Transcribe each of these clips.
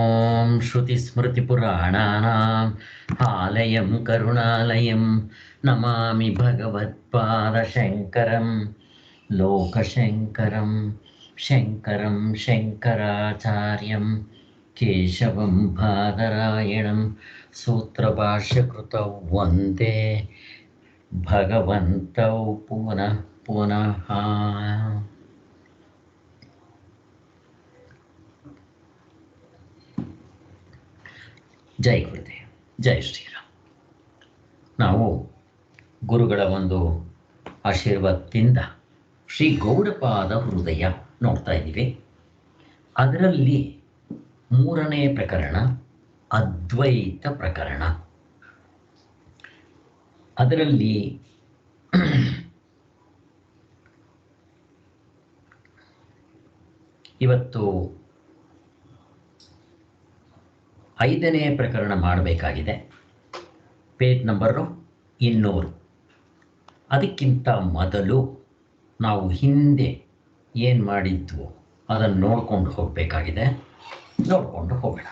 ॐ श्रुतिस्मृतिपुराणानाम् आलयं करुणालयं नमामि भगवत्पादशङ्करं लोकशङ्करं शङ्करं शङ्कराचार्यं केशवं बादरायणं सूत्रभाष्यकृतौ वन्दे भगवन्तौ पुनः पुनः। ಜೈ ಗುರುದೇವ್, ಜೈ ಶ್ರೀರಾಮ್. ನಾವು ಗುರುಗಳ ಒಂದು ಆಶೀರ್ವಾದದಿಂದ ಶ್ರೀ ಗೌಡಪಾದ ಹೃದಯ ನೋಡ್ತಾ ಇದ್ದೀವಿ. ಅದರಲ್ಲಿ 3ನೇ ಪ್ರಕರಣ ಅದ್ವೈತ ಪ್ರಕರಣ. ಅದರಲ್ಲಿ ಇವತ್ತು 5ನೇ ಪ್ರಕರಣ ಮಾಡಬೇಕಾಗಿದೆ. Page number 200. ಅದಕ್ಕಿಂತ ಮೊದಲು ನಾವು ಹಿಂದೆ ಏನು ಮಾಡಿದ್ವು ಅದನ್ನು ನೋಡ್ಕೊಂಡು ಹೋಗಬೇಕಾಗಿದೆ. ನೋಡಿಕೊಂಡು ಹೋಗೋಣ.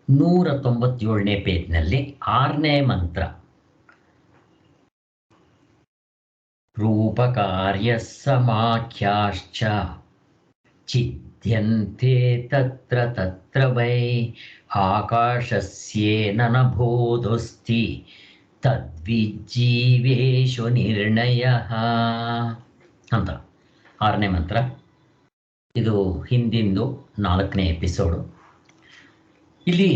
ನೂರ 97ನೇ ಪೇಜ್ನಲ್ಲಿ 6ನೇ ಮಂತ್ರ. ರೂಪಕಾರ್ಯ ಸಮಾಖ್ಯಾಶ್ಚ ಚಿದ್ಯಂತೆ ತತ್ರ ತತ್ರ ವೈ ಆಕಾಶಸ್ಯೇನ ನಭೋದಸ್ತಿ ತದ್ವಿಜ್ಜೀವೇಶು ನಿರ್ಣಯಃ ಅಂತ 6ನೇ ಮಂತ್ರ. ಇದು ಹಿಂದಿಂದು 4ನೇ ಎಪಿಸೋಡು. ಇಲ್ಲಿ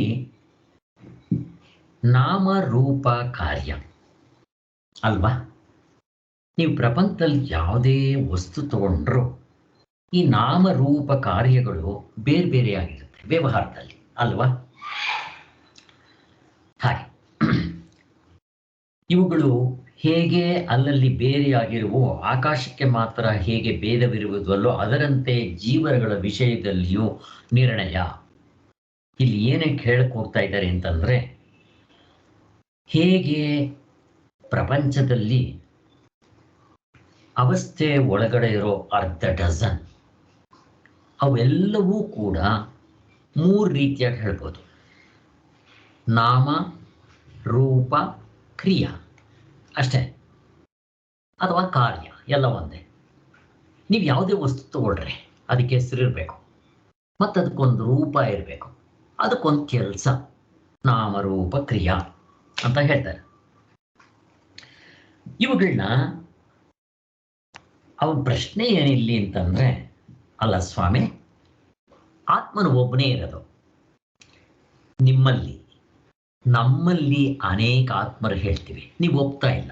ನಾಮರೂಪ ಕಾರ್ಯ ಅಲ್ವಾ? ನೀವು ಪ್ರಪಂಚದಲ್ಲಿ ಯಾವುದೇ ವಸ್ತು ತಗೊಂಡ್ರು ಈ ನಾಮರೂಪ ಕಾರ್ಯಗಳು ಬೇರೆ ಬೇರೆಯಾಗಿರುತ್ತೆ ವ್ಯವಹಾರದಲ್ಲಿ, ಅಲ್ವಾ? ಹಾಗೆ ಇವುಗಳು ಹೇಗೆ ಅಲ್ಲಲ್ಲಿ ಬೇರೆಯಾಗಿರುವೋ, ಆಕಾಶಕ್ಕೆ ಮಾತ್ರ ಹೇಗೆ ಭೇದವಿರುವುದಲ್ಲೋ ಅದರಂತೆ ಜೀವಗಳ ವಿಷಯದಲ್ಲಿಯೂ ನಿರ್ಣಯ. ಇಲ್ಲಿ ಏನಕ್ಕೆ ಹೇಳಕ್ ಹೋಗ್ತಾ ಇದ್ದಾರೆ ಅಂತಂದ್ರೆ, ಹೇಗೆ ಪ್ರಪಂಚದಲ್ಲಿ ಅವಸ್ಥೆ ಒಳಗಡೆ ಇರೋ 1/2 ಡಜನ್ ಅವೆಲ್ಲವೂ ಕೂಡ 3 ರೀತಿಯಾಗಿ ಹೇಳ್ಬೋದು. ನಾಮ, ರೂಪ, ಕ್ರಿಯಾ ಅಷ್ಟೇ, ಅಥವಾ ಕಾರ್ಯ, ಎಲ್ಲ ಒಂದೇ. ನೀವು ಯಾವುದೇ ವಸ್ತು ತಗೊಳ್ರಿ ಅದಕ್ಕೆ ಹೆಸರು ಇರಬೇಕು, ಮತ್ತು ಅದಕ್ಕೊಂದು ರೂಪ ಇರಬೇಕು, ಅದಕ್ಕೊಂದು ಕೆಲಸ, ನಾಮರೂಪ ಕ್ರಿಯಾ ಅಂತ ಹೇಳ್ತಾರೆ. ಇವುಗಳನ್ನ ಅವನ ಪ್ರಶ್ನೆ ಏನಿಲ್ಲಿ ಅಂತಂದ್ರೆ, ಅಲ್ಲ ಸ್ವಾಮಿ, ಆತ್ಮನು ಒಬ್ಬನೇ ಇರೋದು. ನಿಮ್ಮಲ್ಲಿ ನಮ್ಮಲ್ಲಿ ಅನೇಕ ಆತ್ಮರು ಹೇಳ್ತೀವಿ, ನೀವು ಒಪ್ತಾ ಇಲ್ಲ.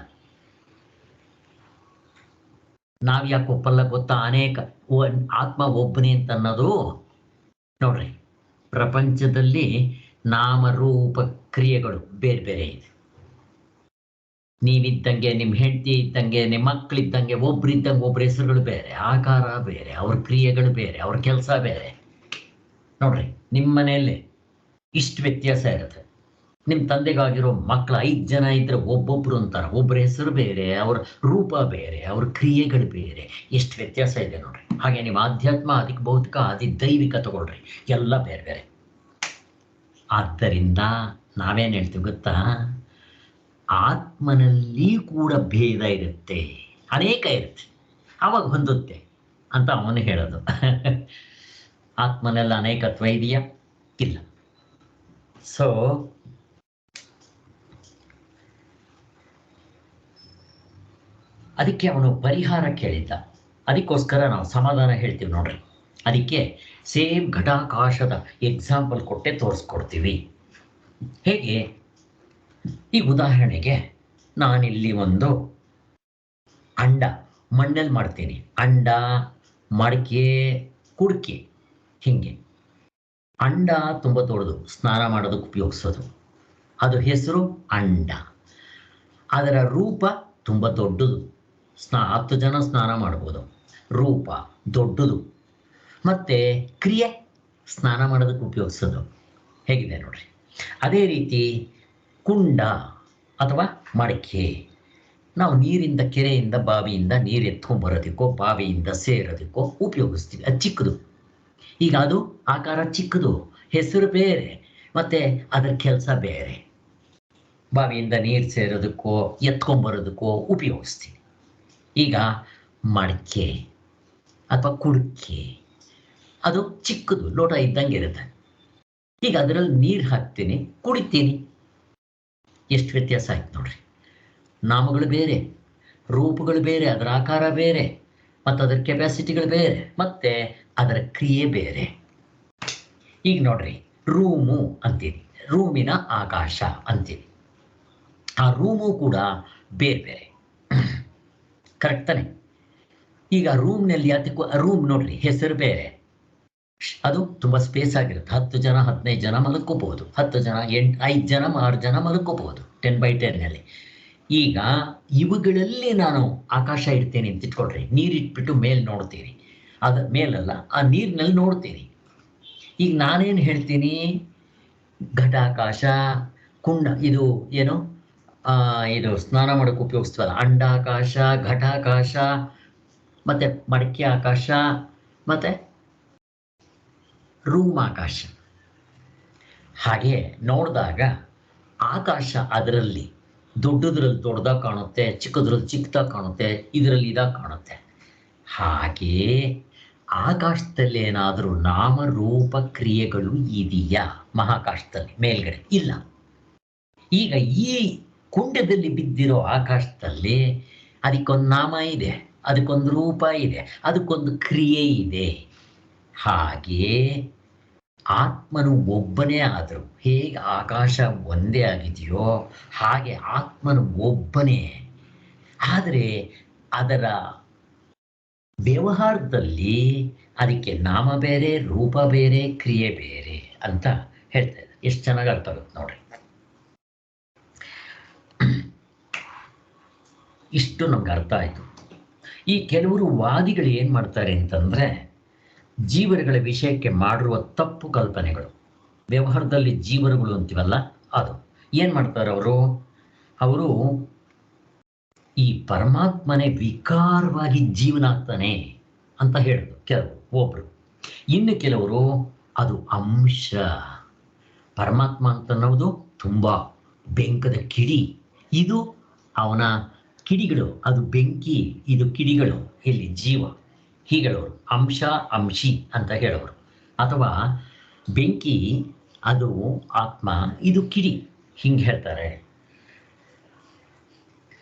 ನಾವ್ಯಾಕೆ ಒಪ್ಪಲ್ಲ ಗೊತ್ತಾ? ಅನೇಕ ಆತ್ಮ ಒಬ್ಬನೇ ಅಂತ ಅನ್ನೋದು ನೋಡ್ರಿ, ಪ್ರಪಂಚದಲ್ಲಿ ನಾಮರೂಪ ಕ್ರಿಯೆಗಳು ಬೇರೆ ಬೇರೆ ಇದೆ. ನೀವಿದ್ದಂಗೆ, ನಿಮ್ಮ ಹೆಂಡತಿ ಇದ್ದಂಗೆ, ನಿಮ್ಮ ಮಕ್ಕಳಿದ್ದಂಗೆ, ಒಬ್ರಿದ್ದಂಗೆ ಒಬ್ಬರ ಹೆಸರುಗಳು ಬೇರೆ, ಆಕಾರ ಬೇರೆ, ಅವ್ರ ಕ್ರಿಯೆಗಳು ಬೇರೆ, ಅವ್ರ ಕೆಲಸ ಬೇರೆ. ನೋಡ್ರಿ, ನಿಮ್ಮ ಮನೆಯಲ್ಲಿ ಇಷ್ಟು ವ್ಯತ್ಯಾಸ ಇರುತ್ತೆ. ನಿಮ್ಮ ತಂದೆಗಾಗಿರೋ ಮಕ್ಕಳು 5 ಜನ ಇದ್ರೆ ಒಬ್ಬೊಬ್ರು ಅಂತಾರೆ, ಒಬ್ಬರ ಹೆಸರು ಬೇರೆ, ಅವ್ರ ರೂಪ ಬೇರೆ, ಅವ್ರ ಕ್ರಿಯೆಗಳು ಬೇರೆ, ಎಷ್ಟು ವ್ಯತ್ಯಾಸ ಇದೆ ನೋಡ್ರಿ. ಹಾಗೆ ನಿಮ್ಮ ಆಧ್ಯಾತ್ಮ, ಅದಕ್ಕೆ ಭೌತಿಕ, ಅದಿ ದೈವಿಕ ತಗೊಳ್ರಿ, ಎಲ್ಲ ಬೇರೆ ಬೇರೆ. ಆದ್ದರಿಂದ ನಾವೇನು ಹೇಳ್ತೀವಿ ಗೊತ್ತಾ? ಆತ್ಮನಲ್ಲಿ ಕೂಡ ಭೇದ ಇರುತ್ತೆ, ಅನೇಕ ಇರುತ್ತೆ, ಆವಾಗ ಹೊಂದುತ್ತೆ ಅಂತ ಅವನು ಹೇಳೋದು. ಆತ್ಮನೆಲ್ಲ ಅನೇಕತ್ವ ಇದೆಯಾ? ಇಲ್ಲ. ಸೊ ಅದಕ್ಕೆ ಅವನು ಪರಿಹಾರ ಕೇಳಿದ್ದ. ಅದಕ್ಕೋಸ್ಕರ ನಾವು ಸಮಾಧಾನ ಹೇಳ್ತೀವಿ ನೋಡ್ರಿ. ಅದಕ್ಕೆ ಸೇಮ್ ಘಟಾಕಾಶದ ಎಕ್ಸಾಂಪಲ್ ಕೊಟ್ಟೆ ತೋರಿಸ್ಕೊಡ್ತೀವಿ. ಹೇಗೆ? ಈ ಉದಾಹರಣೆಗೆ ನಾನಿಲ್ಲಿ ಒಂದು ಅಂಡ ಮಣ್ಣಲ್ಲಿ ಮಾಡ್ತೀನಿ, ಅಂಡ, ಮಡಕೆ, ಕುಡಿಕೆ, ಹೀಗೆ ಅಂಡ ತುಂಬ ದೊಡ್ಡದು, ಸ್ನಾನ ಮಾಡೋದಕ್ಕೆ ಉಪಯೋಗಿಸೋದು, ಅದು ಹೆಸರು ಅಂಡ. ಅದರ ರೂಪ ತುಂಬ ದೊಡ್ಡದು, 10 ಜನ ಸ್ನಾನ ಮಾಡ್ಬೋದು. ರೂಪ ದೊಡ್ಡದು, ಮತ್ತು ಕ್ರಿಯೆ ಸ್ನಾನ ಮಾಡೋದಕ್ಕೆ ಉಪಯೋಗಿಸೋದು. ಹೇಗಿದೆ ನೋಡ್ರಿ. ಅದೇ ರೀತಿ ಕುಂಡ ಅಥವಾ ಮಡಕೆ, ನಾವು ನೀರಿಂದ ಕೆರೆಯಿಂದ ಬಾವಿಯಿಂದ ನೀರು ಎತ್ಕೊಂಡ್ಬರೋದಕ್ಕೋ ಬಾವಿಯಿಂದ ಸೇರೋದಕ್ಕೋ ಉಪಯೋಗಿಸ್ತೀವಿ. ಅದು ಚಿಕ್ಕದು. ಈಗ ಅದು ಆಕಾರ ಚಿಕ್ಕದು, ಹೆಸರು ಬೇರೆ, ಮತ್ತು ಅದರ ಕೆಲಸ ಬೇರೆ. ಬಾವಿಯಿಂದ ನೀರು ಸೇರೋದಕ್ಕೋ ಎತ್ಕೊಂಬರೋದಕ್ಕೋ ಉಪಯೋಗಿಸ್ತೀವಿ. ಈಗ ಮಡಕೆ ಅಥವಾ ಕುಡಿಕೆ, ಅದು ಚಿಕ್ಕದು, ಲೋಟ ಇದ್ದಂಗೆ ಇರುತ್ತೆ. ಈಗ ಅದರಲ್ಲಿ ನೀರು ಹಾಕ್ತೀನಿ, ಕುಡಿತೀನಿ. ಎಷ್ಟು ವ್ಯತ್ಯಾಸ ಆಯ್ತು ನೋಡ್ರಿ. ನಾಮಗಳು ಬೇರೆ, ರೂಪಗಳು ಬೇರೆ, ಅದರ ಆಕಾರ ಬೇರೆ, ಮತ್ತು ಅದರ ಕೆಪಾಸಿಟಿಗಳು ಬೇರೆ, ಮತ್ತು ಅದರ ಕ್ರಿಯೆ ಬೇರೆ. ಈಗ ನೋಡ್ರಿ, ರೂಮು ಅಂತೀನಿ, ರೂಮಿನ ಆಕಾಶ ಅಂತೀನಿ. ಆ ರೂಮು ಕೂಡ ಬೇರೆ ಬೇರೆ, ಕರೆಕ್ಟ್ ತಾನೆ? ಈಗ ರೂಮ್ನಲ್ಲಿ ಅದಕ್ಕೂ ರೂಮ್ ನೋಡ್ರಿ, ಹೆಸರು ಬೇರೆ, ಅದು ತುಂಬ ಸ್ಪೇಸ್ ಆಗಿರುತ್ತೆ. 10 ಜನ 15 ಜನ ಮಲ್ಕೋಬಹುದು, 10 ಜನ 5 ಜನ 6 ಜನ ಮಲ್ಕೋಬಹುದು 10x10ನಲ್ಲಿ. ಈಗ ಇವುಗಳಲ್ಲಿ ನಾನು ಆಕಾಶ ಇಡ್ತೇನೆ ಅಂತ ಇಟ್ಕೊಳ್ರಿ, ನೀರಿಟ್ಬಿಟ್ಟು ಮೇಲೆ ನೋಡ್ತೀರಿ, ಅದ ಮೇಲಲ್ಲ, ಆ ನೀರಿನಲ್ಲಿ ನೋಡ್ತೀರಿ. ಈಗ ನಾನೇನು ಹೇಳ್ತೀನಿ, ಘಟಾಕಾಶ, ಕುಂಡ, ಇದು ಏನು ಇದು ಸ್ನಾನ ಮಾಡೋಕ್ಕೆ ಉಪಯೋಗಿಸ್ತೀವಲ್ಲ, ಅಂಡಾಕಾಶ, ಘಟಾಕಾಶ, ಮತ್ತು ಮಡಕೆ ಆಕಾಶ, ಮತ್ತು ರೂಮ್ ಆಕಾಶ. ಹಾಗೆ ನೋಡಿದಾಗ ಆಕಾಶ ಅದರಲ್ಲಿ ದೊಡ್ಡದ್ರಲ್ಲಿ ದೊಡ್ಡದಾಗಿ ಕಾಣುತ್ತೆ, ಚಿಕ್ಕದ್ರಲ್ಲಿ ಚಿಕ್ಕದಾಗಿ ಕಾಣುತ್ತೆ, ಇದರಲ್ಲಿ ಇದಾಗಿ ಕಾಣುತ್ತೆ. ಹಾಗೇ ಆಕಾಶದಲ್ಲಿ ಏನಾದರೂ ನಾಮರೂಪ ಕ್ರಿಯೆಗಳು ಇದೆಯಾ ಮಹಾಕಾಶದಲ್ಲಿ? ಮೇಲ್ಗಡೆ ಇಲ್ಲ. ಈಗ ಈ ಕುಂಡದಲ್ಲಿ ಬಿದ್ದಿರೋ ಆಕಾಶದಲ್ಲಿ ಅದಕ್ಕೊಂದು ನಾಮ ಇದೆ, ಅದಕ್ಕೊಂದು ರೂಪ ಇದೆ, ಅದಕ್ಕೊಂದು ಕ್ರಿಯೆ ಇದೆ. ಹಾಗೆಯೇ ಆತ್ಮನು ಒಬ್ಬನೇ ಆದರೂ ಹೇಗೆ ಆಕಾಶ ಒಂದೇ ಆಗಿದೆಯೋ ಹಾಗೆ ಆತ್ಮನು ಒಬ್ಬನೇ. ಆದರೆ ಅದರ ವ್ಯವಹಾರದಲ್ಲಿ ಅದಕ್ಕೆ ನಾಮ ಬೇರೆ, ರೂಪ ಬೇರೆ, ಕ್ರಿಯೆ ಬೇರೆ ಅಂತ ಹೇಳ್ತಾ ಇದ್ದಾರೆ. ಎಷ್ಟು ಚೆನ್ನಾಗಿ ಅರ್ಥ ಆಗುತ್ತೆ ನೋಡ್ರಿ. ಇಷ್ಟು ನಮ್ಗೆ ಅರ್ಥ ಆಯಿತು. ಈ ಕೆಲವರು ವಾದಿಗಳು ಏನು ಮಾಡ್ತಾರೆ ಅಂತಂದರೆ, ಜೀವರುಗಳ ವಿಷಯಕ್ಕೆ ಮಾಡಿರುವ ತಪ್ಪು ಕಲ್ಪನೆಗಳು, ವ್ಯವಹಾರದಲ್ಲಿ ಜೀವರುಗಳು ಅಂತೀವಲ್ಲ, ಅದು ಏನು ಮಾಡ್ತಾರೆ ಅವರು ಈ ಪರಮಾತ್ಮನೇ ವಿಕಾರವಾಗಿ ಜೀವನ ಆಗ್ತಾನೆ ಅಂತ ಹೇಳೋದು ಕೆಲವರು, ಒಬ್ರು. ಇನ್ನು ಕೆಲವರು ಅದು ಅಂಶ, ಪರಮಾತ್ಮ ಅಂತ ಅನ್ನೋದು ತುಂಬ ಬೆಂಕದ ಕಿಡಿ, ಇದು ಅವನ ಕಿಡಿಗಳು, ಅದು ಬೆಂಕಿ, ಇದು ಕಿಡಿಗಳು, ಇಲ್ಲಿ ಜೀವ, ಹೀಗಳವರು ಅಂಶ ಅಂಶಿ ಅಂತ ಹೇಳೋರು. ಅಥವಾ ಬೆಂಕಿ ಅದು ಆತ್ಮ, ಇದು ಕಿಡಿ, ಹಿಂಗೆ ಹೇಳ್ತಾರೆ.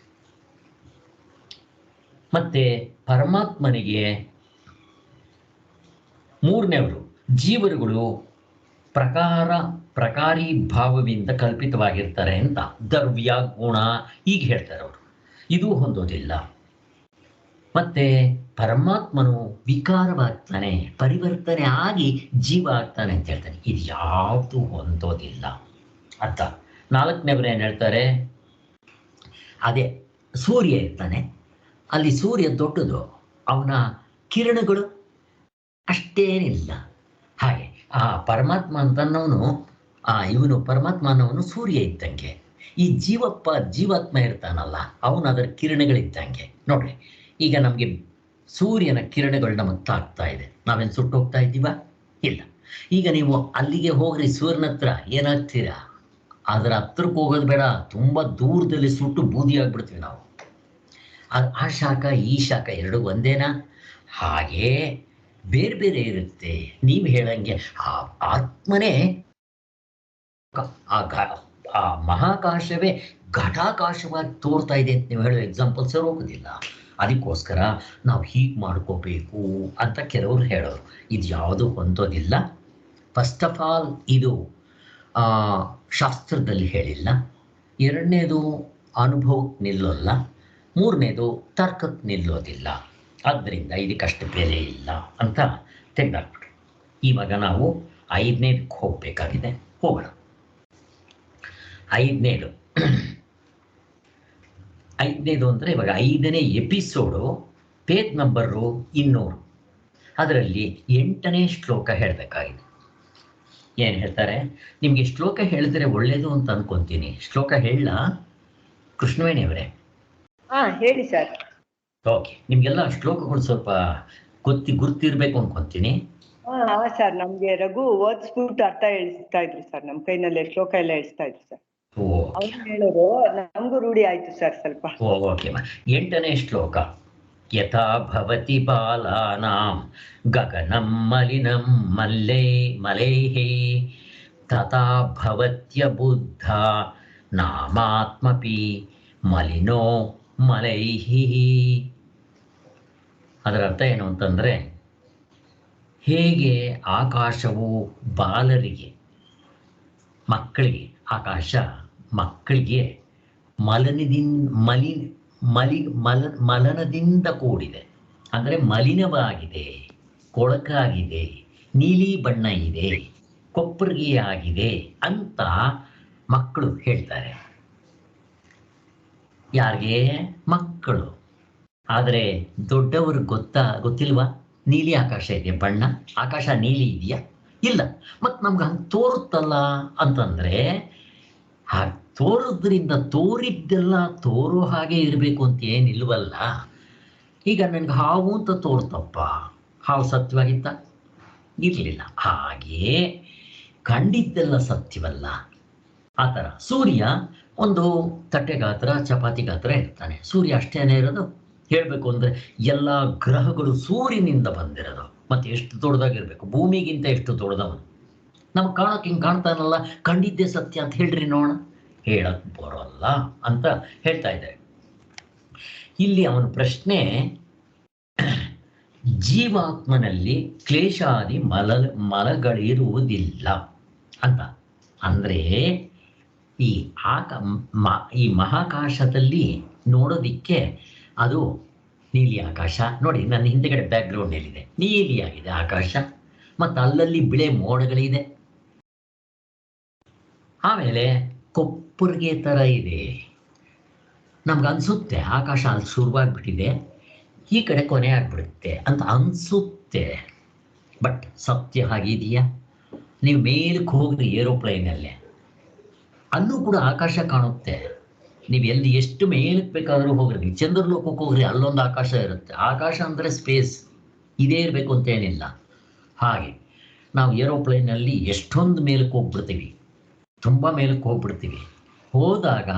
ಮತ್ತೆ ಪರಮಾತ್ಮನಿಗೆ ಮೂರನೇವರು ಜೀವರುಗಳು ಪ್ರಕಾರಿ ಭಾವದಿಂದ ಕಲ್ಪಿತವಾಗಿರ್ತಾರೆ ಅಂತ, ದ್ರವ್ಯ ಗುಣ ಈಗ ಹೇಳ್ತಾರೆ ಅವರು. ಇದು ಹೊಂದೋದಿಲ್ಲ. ಮತ್ತೆ ಪರಮಾತ್ಮನು ವಿಕಾರವಾಗ್ತಾನೆ, ಪರಿವರ್ತನೆ ಆಗಿ ಜೀವ ಆಗ್ತಾನೆ ಅಂತ ಹೇಳ್ತಾನೆ. ಇದು ಯಾವುದು ಹೊಂದೋದಿಲ್ಲ ಅಂತ. ನಾಲ್ಕನೇವರು ಏನು ಹೇಳ್ತಾರೆ, ಅದೇ ಸೂರ್ಯ ಇರ್ತಾನೆ, ಅಲ್ಲಿ ಸೂರ್ಯ ದೊಡ್ಡದು, ಅವನ ಕಿರಣಗಳು ಅಷ್ಟೇನಿಲ್ಲ. ಹಾಗೆ ಆ ಪರಮಾತ್ಮ ಅಂತನವನು, ಇವನು ಪರಮಾತ್ಮ ಅನ್ನೋನು ಸೂರ್ಯ ಇದ್ದಂಗೆ, ಈ ಜೀವಾತ್ಮ ಇರ್ತಾನಲ್ಲ, ಅವನು ಅದರ ಕಿರಣಗಳಿದ್ದಂಗೆ. ನೋಡ್ರಿ, ಈಗ ನಮಗೆ ಸೂರ್ಯನ ಕಿರಣಗಳು ನಮಗೆ ತಾಗ್ತಾ ಇದೆ, ನಾವೇನು ಸುಟ್ಟು ಹೋಗ್ತಾ ಇದ್ದೀವ? ಇಲ್ಲ. ಈಗ ನೀವು ಅಲ್ಲಿಗೆ ಹೋಗ್ರಿ, ಸೂರ್ಯನ ಹತ್ರ, ಏನಾಗ್ತೀರಾ? ಅದರ ಹತ್ರಕ್ಕೆ ಹೋಗೋದು ಬೇಡ, ತುಂಬ ದೂರದಲ್ಲಿ ಸುಟ್ಟು ಬೂದಿ ಆಗ್ಬಿಡ್ತೀವಿ ನಾವು. ಆ ಶಾಖ ಈ ಶಾಖ ಎರಡು ಒಂದೇನಾ? ಹಾಗೇ ಬೇರೆ ಬೇರೆ ಇರುತ್ತೆ. ನೀವು ಹೇಳಂಗೆ ಆ ಆತ್ಮನೇ, ಆ ಮಹಾಕಾಶವೇ ಘಟಾಕಾಶವಾಗಿ ತೋರ್ತಾ ಇದೆ ಅಂತ ನೀವು ಹೇಳೋ ಎಕ್ಸಾಂಪಲ್ಸ್ ಹೋಗೋದಿಲ್ಲ. ಅದಕ್ಕೋಸ್ಕರ ನಾವು ಹೀಗೆ ಮಾಡ್ಕೋಬೇಕು ಅಂತ ಕೆಲವರು ಹೇಳೋರು. ಇದು ಯಾವುದೂ ಹೊಂದೋದಿಲ್ಲ. ಫಸ್ಟ್ ಆಫ್ ಆಲ್ ಇದು ಶಾಸ್ತ್ರದಲ್ಲಿ ಹೇಳಿಲ್ಲ. ಎರಡನೇದು ಅನುಭವಕ್ಕೆ ನಿಲ್ಲೋಲ್ಲ. ಮೂರನೇದು ತರ್ಕಕ್ಕೆ ನಿಲ್ಲೋದಿಲ್ಲ. ಆದ್ದರಿಂದ ಇದಕ್ಕಷ್ಟು ಬೆಲೆ ಇಲ್ಲ ಅಂತ ತೆಗೆದಾಕ್ಬಿಟ್ರು. ಇವಾಗ ನಾವು 5ನೇದಕ್ಕೆ ಹೋಗಬೇಕಾಗಿದೆ, ಹೋಗೋಣ. 5ನೇದು ಅಂದರೆ ಇವಾಗ 5ನೇ ಎಪಿಸೋಡು ಪೇಜ್ ನಂಬರು 200. ಅದರಲ್ಲಿ 8ನೇ ಶ್ಲೋಕ ಹೇಳಬೇಕಾಗಿದೆ. ಏನು ಹೇಳ್ತಾರೆ? ನಿಮಗೆ ಶ್ಲೋಕ ಹೇಳಿದ್ರೆ ಒಳ್ಳೇದು ಅಂತ ಅನ್ಕೊಂತೀನಿ. ಶ್ಲೋಕ ಹೇಳ ಕೃಷ್ಣವೇಣಿ ಅವರೇ? ಹೇಳಿ ಸರ್. ಓಕೆ, ನಿಮಗೆಲ್ಲ ಶ್ಲೋಕಗಳು ಸ್ವಲ್ಪ ಗುರ್ತಿರ್ಬೇಕು ಅನ್ಕೊಂತೀನಿ. ಸರ್, ನಮ್ಗೆ ರಘು ಓದಿಸ್ಬಿಟ್ಟು ಅರ್ಥ ಹೇಳಿಸ್ತಾ ಇದ್ರು ಸರ್. ನಮ್ ಕೈನಲ್ಲೇ ಶ್ಲೋಕ ಎಲ್ಲ ಹೇಳಿಸ್ತಾ ಇದ್ರು ಸರ್. ಅವ್ರು ಹೇಳೋರು ನಮಗೂ ರೂಢಿ ಆಯ್ತು ಸರ್ ಸ್ವಲ್ಪ. ಓಕೆ. 8ನೇ ಶ್ಲೋಕ. ಯಥಾ ಭವತಿ ಬಾಲಾನಾಂ ಗಗನಂ ಮಲಿನಂ ಮಲೈಃ ತಥಾ ಭವತ್ಯ ಬುದ್ಧ ನಾಮಾತ್ಮಪಿ ಮಲಿನೋ ಮಲೈಃ. ಅದರ ಅರ್ಥ ಏನು ಅಂತಂದರೆ, ಹೇಗೆ ಆಕಾಶವು ಬಾಲರಿಗೆ, ಮಕ್ಕಳಿಗೆ, ಆಕಾಶ ಮಕ್ಕಳಿಗೆ ಮಲನದಿಂದ ಕೂಡಿದೆ, ಅಂದರೆ ಮಲಿನವಾಗಿದೆ, ಕೊಳಕಾಗಿದೆ, ನೀಲಿ ಬಣ್ಣ ಇದೆ, ಕೊಪ್ಪರಿಗೆಯಾಗಿದೆ ಅಂತ ಮಕ್ಕಳು ಹೇಳ್ತಾರೆ. ಯಾರಿಗೆ? ಮಕ್ಕಳು. ಆದರೆ ದೊಡ್ಡವರು ಗೊತ್ತಿಲ್ವಾ? ನೀಲಿ ಆಕಾಶ ಇದೆ, ಬಣ್ಣ ಆಕಾಶ ನೀಲಿ ಇದೆಯಾ? ಇಲ್ಲ. ಮತ್ತು ನಮ್ಗೆ ಹಂಗೆ ತೋರುತ್ತಲ್ಲ ಅಂತಂದರೆ, ಹಾಗೆ ತೋರೋದ್ರಿಂದ ತೋರಿದ್ದೆಲ್ಲ ತೋರೋ ಹಾಗೆ ಇರಬೇಕು ಅಂತ ಏನಿಲ್ವಲ್ಲ. ಈಗ ನನಗೆ ಹಾವು ಅಂತ ತೋರ್ತಪ್ಪ, ಹಾವು ಸತ್ಯವಾಗಿತ್ತ? ಇರಲಿಲ್ಲ. ಹಾಗೆಯೇ ಕಂಡಿದ್ದೆಲ್ಲ ಸತ್ಯವಲ್ಲ. ಆ ಥರ ಸೂರ್ಯ ಒಂದು ತಟ್ಟೆ ಗಾತ್ರ, ಚಪಾತಿ ಗಾತ್ರ ಇರ್ತಾನೆ. ಸೂರ್ಯ ಅಷ್ಟೇನೇ ಇರೋದು. ಹೇಳಬೇಕು ಅಂದರೆ ಎಲ್ಲ ಗ್ರಹಗಳು ಸೂರ್ಯನಿಂದ ಬಂದಿರೋದು. ಮತ್ತು ಎಷ್ಟು ದೊಡ್ಡದಾಗಿರ್ಬೇಕು, ಭೂಮಿಗಿಂತ ಎಷ್ಟು ದೊಡ್ಡದವನು. ನಮ್ಗೆ ಕಾಣೋಕೆ ಹಿಂಗೆ ಕಾಣ್ತಾನಲ್ಲ, ಕಂಡಿದ್ದೇ ಸತ್ಯ ಅಂತ ಹೇಳ್ರಿ ನೋಡೋಣ. ಹೇಳಕ್ಕೆ ಬರೋಲ್ಲ ಅಂತ ಹೇಳ್ತಾ ಇದ್ದಾರೆ. ಇಲ್ಲಿ ಅವನ ಪ್ರಶ್ನೆ, ಜೀವಾತ್ಮನಲ್ಲಿ ಕ್ಲೇಶಾದಿ ಮಲಗಳಿರುವುದಿಲ್ಲ ಅಂತ. ಅಂದರೆ ಈ ಮಹಾಕಾಶದಲ್ಲಿ ನೋಡೋದಿಕ್ಕೆ ಅದು ನೀಲಿ ಆಕಾಶ ನೋಡಿ. ನನ್ನ ಹಿಂದೆಗಡೆ ಬ್ಯಾಕ್ಗ್ರೌಂಡಲ್ಲಿದೆ, ನೀಲಿಯಾಗಿದೆ ಆಕಾಶ, ಮತ್ತು ಅಲ್ಲಲ್ಲಿ ಬಿಳೆ ಮೋಡಗಳಿದೆ. ಆಮೇಲೆ ಕೊಪ್ಪರಿಗೆ ಥರ ಇದೆ. ನಮ್ಗೆ ಅನಿಸುತ್ತೆ ಆಕಾಶ ಅಲ್ಲಿ ಶುರುವಾಗ್ಬಿಟ್ಟಿದೆ, ಈ ಕಡೆ ಕೊನೆ ಆಗ್ಬಿಡುತ್ತೆ ಅಂತ ಅನಿಸುತ್ತೆ. ಬಟ್ ಸತ್ಯ ಹಾಗಿದೆಯಾ? ನೀವು ಮೇಲಕ್ಕೆ ಹೋಗ್ರಿ ಏರೋಪ್ಲೇನಲ್ಲೇ, ಅಲ್ಲೂ ಕೂಡ ಆಕಾಶ ಕಾಣುತ್ತೆ. ನೀವು ಎಲ್ಲಿ ಎಷ್ಟು ಮೇಲಕ್ಕೆ ಬೇಕಾದರೂ ಹೋಗ್ರಿ, ಚಂದ್ರಲೋಕಕ್ಕೆ ಹೋಗ್ರಿ, ಅಲ್ಲೊಂದು ಆಕಾಶ ಇರುತ್ತೆ. ಆಕಾಶ ಅಂದರೆ ಸ್ಪೇಸ್, ಇದೇ ಇರಬೇಕು ಅಂತ ಏನಿಲ್ಲ. ಹಾಗೆ ನಾವು ಏರೋಪ್ಲೇನಲ್ಲಿ ಎಷ್ಟೊಂದು ಮೇಲಕ್ಕೆ ಹೋಗ್ಬಿಡ್ತೀವಿ, ತುಂಬ ಮೇಲಕ್ಕೆ ಹೋಗ್ಬಿಡ್ತೀವಿ. ಹೋದಾಗ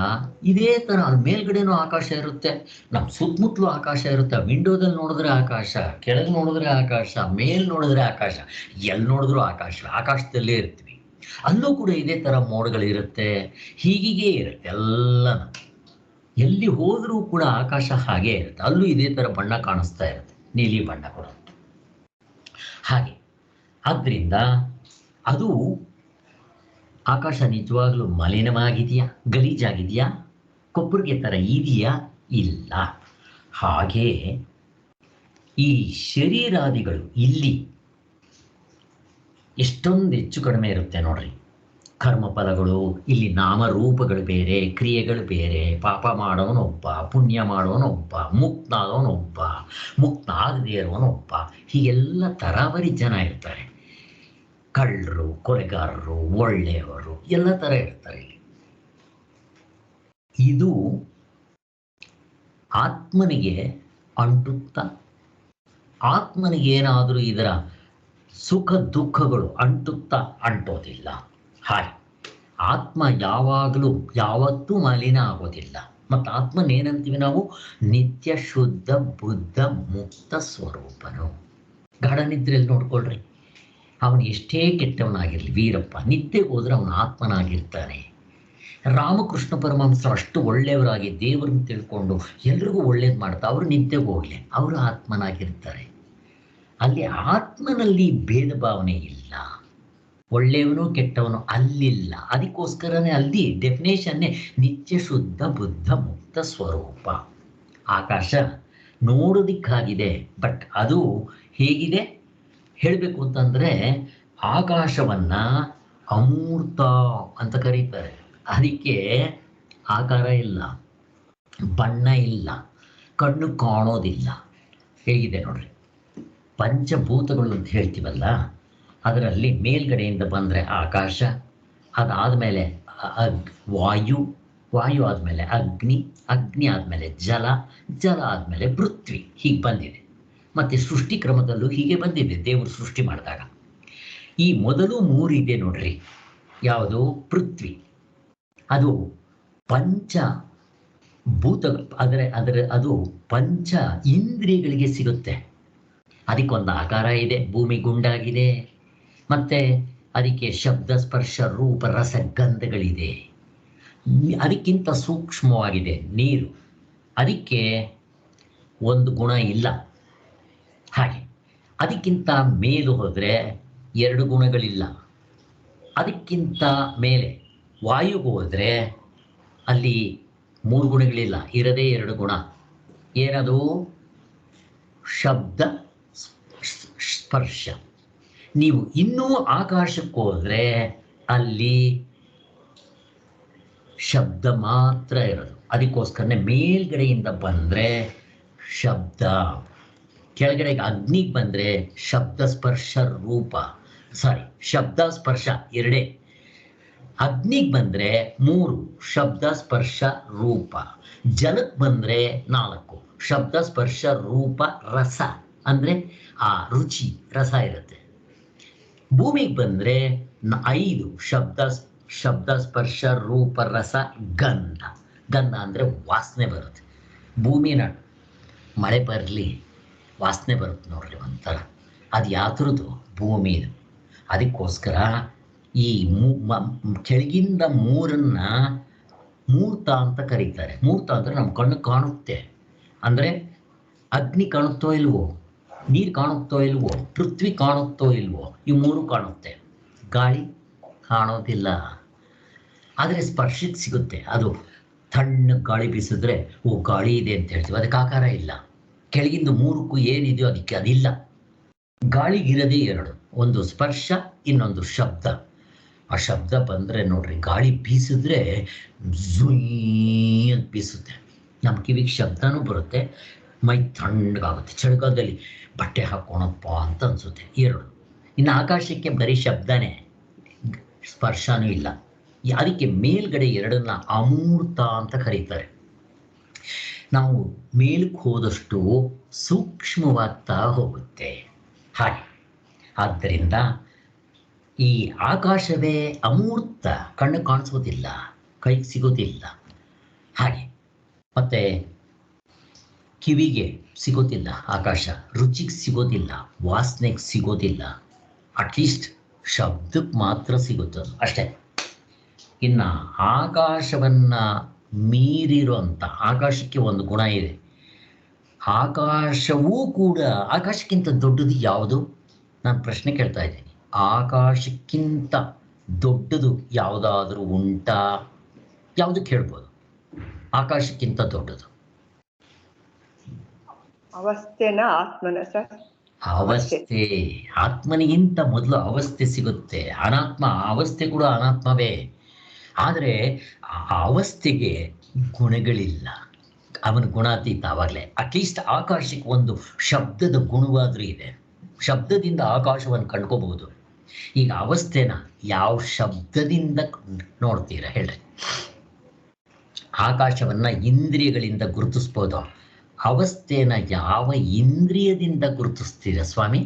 ಇದೇ ಥರ ಅಲ್ಲಿ ಮೇಲ್ಗಡೆನೂ ಆಕಾಶ ಇರುತ್ತೆ, ನಮ್ಮ ಸುತ್ತಮುತ್ತಲೂ ಆಕಾಶ ಇರುತ್ತೆ. ವಿಂಡೋದಲ್ಲಿ ನೋಡಿದ್ರೆ ಆಕಾಶ, ಕೆಳಗೆ ನೋಡಿದ್ರೆ ಆಕಾಶ, ಮೇಲ್ ನೋಡಿದ್ರೆ ಆಕಾಶ, ಎಲ್ಲಿ ನೋಡಿದ್ರೂ ಆಕಾಶ, ಆಕಾಶದಲ್ಲೇ ಇರ್ತೀವಿ. ಅಲ್ಲೂ ಕೂಡ ಇದೇ ಥರ ಮೋಡಗಳಿರುತ್ತೆ, ಹೀಗೀಗೆ ಇರುತ್ತೆ ಎಲ್ಲನೂ. ಎಲ್ಲಿ ಹೋದರೂ ಕೂಡ ಆಕಾಶ ಹಾಗೇ ಇರುತ್ತೆ, ಅಲ್ಲೂ ಇದೇ ಥರ ಬಣ್ಣ ಕಾಣಿಸ್ತಾ ಇರುತ್ತೆ, ನೀಲಿ ಬಣ್ಣ ಕೂಡ. ಹಾಗೆ ಆದ್ದರಿಂದ ಅದು ಆಕಾಶ ನಿಜವಾಗ್ಲೂ ಮಲಿನವಾಗಿದೆಯಾ, ಗಲೀಜಾಗಿದೆಯಾ, ಕೊಪ್ಪರಿಗೆ ಥರ ಇದೆಯಾ? ಇಲ್ಲ. ಹಾಗೆ ಈ ಶರೀರಾದಿಗಳು ಇಲ್ಲಿ ಎಷ್ಟೊಂದು ಹೆಚ್ಚು ಕಡಿಮೆ ಇರುತ್ತೆ ನೋಡ್ರಿ. ಕರ್ಮಫಲಗಳು ಇಲ್ಲಿ, ನಾಮರೂಪಗಳು ಬೇರೆ, ಕ್ರಿಯೆಗಳು ಬೇರೆ. ಪಾಪ ಮಾಡೋನೊಬ್ಬ, ಪುಣ್ಯ ಮಾಡೋನೊಬ್ಬ, ಮುಕ್ತನಾದವನೊಬ್ಬ, ಮುಕ್ತನಾಗದೇ ಇರೋನೊಬ್ಬ, ಹೀಗೆಲ್ಲ ತರಾವರಿ ಜನ ಇರ್ತಾರೆ. ಕಳ್ಳರು, ಕೊಲೆಗಾರರು, ಒಳ್ಳೆಯವರು, ಎಲ್ಲ ಥರ ಇರ್ತಾರೆ. ಇದು ಆತ್ಮನಿಗೆ ಅಂಟುತ್ತಾ, ಆತ್ಮನಿಗೆ ಏನಾದರೂ ಇದರ ಸುಖ ದುಃಖಗಳು ಅಂಟೋದಿಲ್ಲ. ಹಾಗೆ ಆತ್ಮ ಯಾವತ್ತೂ ಮಲಿನ ಆಗೋದಿಲ್ಲ. ಮತ್ತು ಆತ್ಮನೇನಂತೀವಿ ನಾವು? ನಿತ್ಯ ಶುದ್ಧ ಬುದ್ಧ ಮುಕ್ತ ಸ್ವರೂಪನು. ಗಾಢ ನಿದ್ರೆಯಲ್ಲಿ ನೋಡ್ಕೊಳ್ರಿ, ಅವನು ಎಷ್ಟೇ ಕೆಟ್ಟವನಾಗಿರಲಿ, ವೀರಪ್ಪ ನಿದ್ದೆಗೆ ಹೋದ್ರೆ ಅವನು ಆತ್ಮನಾಗಿರ್ತಾನೆ. ರಾಮಕೃಷ್ಣ ಪರಮಹಂಸರು ಅಷ್ಟು ಒಳ್ಳೆಯವರಾಗಿ ದೇವರನ್ನು ತಿಳ್ಕೊಂಡು ಎಲ್ರಿಗೂ ಒಳ್ಳೇದು ಮಾಡ್ತಾ ಅವರು ನಿದ್ದೆಗೆ ಹೋಗಲಿ, ಅವರು ಆತ್ಮನಾಗಿರ್ತಾರೆ. ಅಲ್ಲಿ ಆತ್ಮನಲ್ಲಿ ಭೇದ ಭಾವನೆ ಇಲ್ಲ, ಒಳ್ಳೆಯವನು ಕೆಟ್ಟವನು ಅಲ್ಲಿಲ್ಲ. ಅದಕ್ಕೋಸ್ಕರನೇ ಅಲ್ಲಿ ಡೆಫಿನೇಷನ್ನೇ ನಿತ್ಯ ಶುದ್ಧ ಬುದ್ಧ ಮುಕ್ತ ಸ್ವರೂಪ. ಆಕಾಶ ನೋಡೋದಿಕ್ಕಾಗಿದೆ, ಬಟ್ ಅದು ಹೇಗಿದೆ ಹೇಳಬೇಕು ಅಂತಂದರೆ, ಆಕಾಶವನ್ನು ಅಮೂರ್ತ ಅಂತ ಕರೀತಾರೆ. ಅದಕ್ಕೆ ಆಕಾರ ಇಲ್ಲ, ಬಣ್ಣ ಇಲ್ಲ, ಕಣ್ಣು ಕಾಣೋದಿಲ್ಲ. ಹೇಗಿದೆ ನೋಡ್ರಿ. ಪಂಚಭೂತಗಳು ಅಂತ ಹೇಳ್ತೀವಲ್ಲ, ಅದರಲ್ಲಿ ಮೇಲ್ಗಡೆಯಿಂದ ಬಂದರೆ ಆಕಾಶ, ಅದಾದಮೇಲೆ ವಾಯು, ವಾಯು ಆದಮೇಲೆ ಅಗ್ನಿ, ಅಗ್ನಿ ಆದಮೇಲೆ ಜಲ, ಜಲ ಆದಮೇಲೆ ಪೃಥ್ವಿ, ಹೀಗೆ ಬಂದಿದೆ. ಮತ್ತು ಸೃಷ್ಟಿ ಕ್ರಮದಲ್ಲೂ ಹೀಗೆ ಬಂದಿದೆ ದೇವರು ಸೃಷ್ಟಿ ಮಾಡಿದಾಗ. ಈ ಮೊದಲು ಮೂರಿದೆ ನೋಡ್ರಿ. ಯಾವುದು? ಪೃಥ್ವಿ. ಅದು ಪಂಚ ಭೂತ, ಅದು ಪಂಚ ಇಂದ್ರಿಯಗಳಿಗೆ ಸಿಗುತ್ತೆ. ಅದಕ್ಕೊಂದು ಆಕಾರ ಇದೆ, ಭೂಮಿ ಗುಂಡಾಗಿದೆ, ಮತ್ತು ಅದಕ್ಕೆ ಶಬ್ದ ಸ್ಪರ್ಶ ರೂಪ ರಸ ಗಂಧಗಳಿದೆ. ಅದಕ್ಕಿಂತ ಸೂಕ್ಷ್ಮವಾಗಿದೆ ನೀರು, ಅದಕ್ಕೆ ಒಂದು ಗುಣ ಇಲ್ಲ. ಹಾಗೆ ಅದಕ್ಕಿಂತ ಮೇಲು ಹೋದರೆ 2 ಗುಣಗಳಿಲ್ಲ. ಅದಕ್ಕಿಂತ ಮೇಲೆ ವಾಯುಗೆ ಹೋದರೆ ಅಲ್ಲಿ 3 ಗುಣಗಳಿಲ್ಲ, ಇರದೇ 2 ಗುಣ. ಏನದು? ಶಬ್ದ ಸ್ಪರ್ಶ. ನೀವು ಇನ್ನೂ ಆಕಾಶಕ್ಕೆ ಹೋದರೆ ಅಲ್ಲಿ ಶಬ್ದ ಮಾತ್ರ ಇರೋದು. ಅದಕ್ಕೋಸ್ಕರನೇ ಮೇಲ್ಗಡೆಯಿಂದ ಬಂದರೆ ಶಬ್ದ, ಕೆಳಗಡೆಗೆ ಅಗ್ನಿಗೆ ಬಂದರೆ ಶಬ್ದ ಸ್ಪರ್ಶ ರೂಪ, ಶಬ್ದ ಸ್ಪರ್ಶ 2. ಅಗ್ನಿಗೆ ಬಂದರೆ 3 ಶಬ್ದ ಸ್ಪರ್ಶ ರೂಪ, ಜಲಕ್ಕೆ ಬಂದರೆ 4 ಶಬ್ದ ಸ್ಪರ್ಶ ರೂಪ ರಸ, ಅಂದರೆ ಆ ರುಚಿ ರಸ ಇರುತ್ತೆ. ಭೂಮಿಗೆ ಬಂದರೆ 5 ಶಬ್ದ ಸ್ಪರ್ಶ ರೂಪ ರಸ ಗಂಧ. ಗಂಧ ಅಂದರೆ ವಾಸನೆ ಬರುತ್ತೆ. ಭೂಮಿನ ಮಳೆ ಬರಲಿ ವಾಸನೆ ಬರುತ್ತೆ ನೋಡ್ರಿ ಒಂಥರ. ಅದು ಯಾವ್ದ್ರದ್ದು? ಭೂಮಿದು. ಅದಕ್ಕೋಸ್ಕರ ಈ ಕೆಳಗಿಂದ 3 ಮೂರ್ತ ಅಂತ ಕರೀತಾರೆ. ಮೂರ್ತ ಅಂದರೆ ನಮ್ಮ ಕಣ್ಣು ಕಾಣುತ್ತೆ. ಅಂದರೆ ಅಗ್ನಿ ಕಾಣುತ್ತೋ ಇಲ್ವೋ, ನೀರು ಕಾಣುತ್ತೋ ಇಲ್ವೋ, ಪೃಥ್ವಿ ಕಾಣುತ್ತೋ ಇಲ್ವೋ, ಈ 3 ಕಾಣುತ್ತೆ. ಗಾಳಿ ಕಾಣೋದಿಲ್ಲ, ಆದರೆ ಸ್ಪರ್ಶಕ್ಕೆ ಸಿಗುತ್ತೆ. ಅದು ತಣ್ಣ ಗಾಳಿ ಬೀಸಿದ್ರೆ ಓ ಗಾಳಿ ಇದೆ ಅಂತ ಹೇಳ್ತೀವಿ, ಅದಕ್ಕೆ ಆಕಾರ ಇಲ್ಲ. ಕೆಳಗಿಂದ 3ಕ್ಕೂ ಏನಿದೆಯೋ ಅದಕ್ಕೆ ಅದಿಲ್ಲ. ಗಾಳಿಗಿರದೇ 2, ಒಂದು ಸ್ಪರ್ಶ, ಇನ್ನೊಂದು ಶಬ್ದ. ಆ ಶಬ್ದ ಬಂದರೆ ನೋಡ್ರಿ, ಗಾಳಿ ಬೀಸಿದ್ರೆ ಝುಯ್ ಅಂತ ಬೀಸುತ್ತೆ, ನಮ್ಮ ಕಿವಿಗೆ ಶಬ್ದನೂ ಬರುತ್ತೆ, ಮೈ ತಣ್ಣಗಾಗುತ್ತೆ. ಚಳಿಗಾಲದಲ್ಲಿ ಬಟ್ಟೆ ಹಾಕೋಣಪ್ಪ ಅಂತ ಅನಿಸುತ್ತೆ. 2. ಇನ್ನು ಆಕಾಶಕ್ಕೆ ಬರೀ ಶಬ್ದನೇ, ಸ್ಪರ್ಶನೂ ಇಲ್ಲ. ಅದಕ್ಕೆ ಮೇಲ್ಗಡೆ 2ನ್ನ ಅಮೂರ್ತ ಅಂತ ಕರೀತಾರೆ. ನಾವು ಮೇಲಕ್ಕೆ ಹೋದಷ್ಟು ಸೂಕ್ಷ್ಮವಾಗ್ತಾ ಹೋಗುತ್ತೆ. ಹಾಗೆ ಆದ್ದರಿಂದ ಈ ಆಕಾಶವೇ ಅಮೂರ್ತ, ಕಣ್ಣು ಕಾಣಿಸೋದಿಲ್ಲ, ಕೈಗೆ ಸಿಗೋದಿಲ್ಲ. ಹಾಗೆ ಮತ್ತು ಕಿವಿಗೆ ಸಿಗೋದಿಲ್ಲ ಆಕಾಶ, ರುಚಿಗೆ ಸಿಗೋದಿಲ್ಲ, ವಾಸನೆಗೆ ಸಿಗೋದಿಲ್ಲ. ಅಟ್ಲೀಸ್ಟ್ ಶಬ್ದಕ್ಕೆ ಮಾತ್ರ ಸಿಗುತ್ತದು ಅಷ್ಟೇ. ಇನ್ನು ಆಕಾಶವನ್ನು ಮೀರಿರೋಂಥ, ಆಕಾಶಕ್ಕೆ ಒಂದು ಗುಣ ಇದೆ. ಆಕಾಶವೂ ಕೂಡ, ಆಕಾಶಕ್ಕಿಂತ ದೊಡ್ಡದು ಯಾವುದು? ನಾನು ಪ್ರಶ್ನೆ ಕೇಳ್ತಾ ಇದ್ದೀನಿ. ಆಕಾಶಕ್ಕಿಂತ ದೊಡ್ಡದು ಯಾವುದಾದ್ರೂ ಉಂಟಾ? ಯಾವುದಕ್ಕೆ ಹೇಳ್ಬೋದು ಆಕಾಶಕ್ಕಿಂತ ದೊಡ್ಡದು? ಅವಸ್ಥೆನ, ಆತ್ಮನ ಸರ್? ಅವಸ್ಥೆ. ಆತ್ಮನಿಗಿಂತ ಮೊದಲು ಅವಸ್ಥೆ ಸಿಗುತ್ತೆ. ಅನಾತ್ಮ, ಅವಸ್ಥೆ ಕೂಡ ಅನಾತ್ಮವೇ. ಆದರೆ ಆ ಅವಸ್ಥೆಗೆ ಗುಣಗಳಿಲ್ಲ, ಅವನ ಗುಣಾತೀತ. ಆವಾಗಲೇ ಅಟ್ಲೀಸ್ಟ್ ಆಕಾಶಕ್ಕೆ ಒಂದು ಶಬ್ದದ ಗುಣವಾದರೂ ಇದೆ. ಶಬ್ದದಿಂದ ಆಕಾಶವನ್ನು ಕಂಡ್ಕೋಬಹುದು. ಈಗ ಅವಸ್ಥೆನ ಯಾವ ಶಬ್ದದಿಂದ ನೋಡ್ತೀರಾ ಹೇಳ್ರಿ? ಆಕಾಶವನ್ನು ಇಂದ್ರಿಯಗಳಿಂದ ಗುರುತಿಸ್ಬೋದು, ಅವಸ್ಥೆನ ಯಾವ ಇಂದ್ರಿಯದಿಂದ ಗುರುತಿಸ್ತೀರಾ ಸ್ವಾಮಿ?